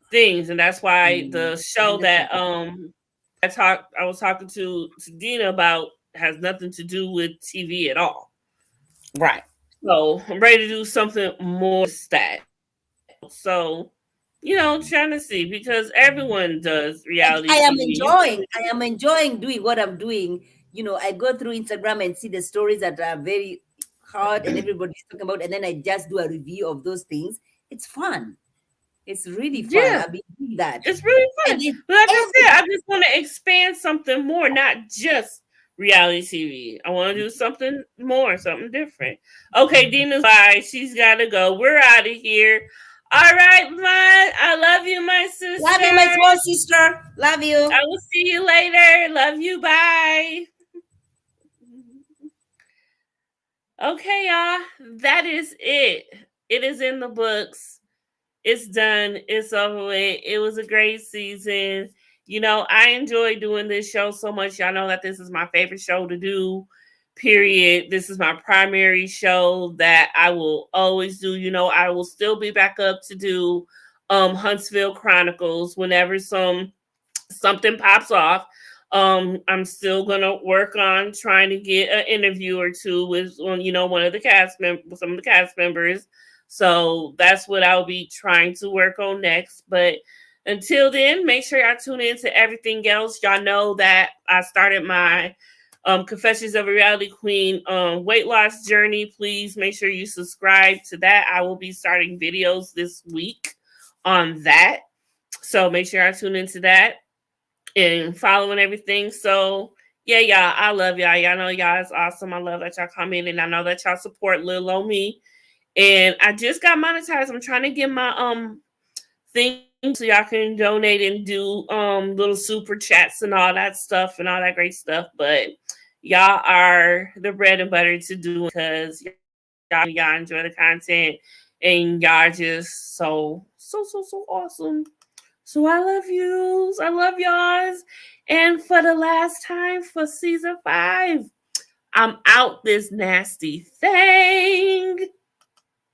[SPEAKER 1] things, and that's why the
[SPEAKER 2] I
[SPEAKER 1] show that
[SPEAKER 2] understand.
[SPEAKER 1] I was talking to Dina about has nothing to do with TV at all.
[SPEAKER 3] Right.
[SPEAKER 1] So I'm ready to do something more that. So trying to see because everyone does
[SPEAKER 2] I
[SPEAKER 1] reality
[SPEAKER 2] am
[SPEAKER 1] TV. You
[SPEAKER 2] enjoying. I am enjoying doing what I'm doing. I go through Instagram and see the stories that are very hard and everybody's talking about, and then I just do a review of those things. It's fun. It's really fun.
[SPEAKER 1] yeah,
[SPEAKER 2] I've been doing that,
[SPEAKER 1] it's really
[SPEAKER 2] and
[SPEAKER 1] fun.
[SPEAKER 2] it's
[SPEAKER 1] But like I
[SPEAKER 2] every
[SPEAKER 1] said, I just want to expand something more, not just reality TV. I want to do something more, something different. Okay, Dina's bye. She's got to go. We're out of here. All right, I love you, my
[SPEAKER 2] love you, my
[SPEAKER 1] sister.
[SPEAKER 2] small sister. Love
[SPEAKER 1] I
[SPEAKER 2] you.
[SPEAKER 1] will see you later. Love you. Bye. Okay, y'all. That is it. It is in the books. It's done. It's over with. It was a great season. I enjoy doing this show so much. Y'all know that this is my favorite show to do. Period. This is my primary show that I will always do. I will still be back up to do Huntsville Chronicles whenever some something pops off, I'm still gonna work on trying to get an interview or two with one of the some of the cast members. So that's what I'll be trying to work on next. But until then, make sure y'all tune in to everything else. Y'all know that I started my Confessions of a Reality Queen weight loss journey. Please make sure you subscribe to that. I will be starting videos this week on that. So make sure I tune into that and following everything. So yeah, y'all, I love y'all. Y'all know y'all is awesome. I love that y'all come in, and I know that y'all support Lil on Me. And I just got monetized. I'm trying to get my thing so y'all can donate and do little super chats and all that stuff and all that great stuff. But y'all are the bread and butter to do because y'all enjoy the content and y'all just so awesome. So I love yous. I love y'all. And for the last time for season 5, I'm out this nasty thing.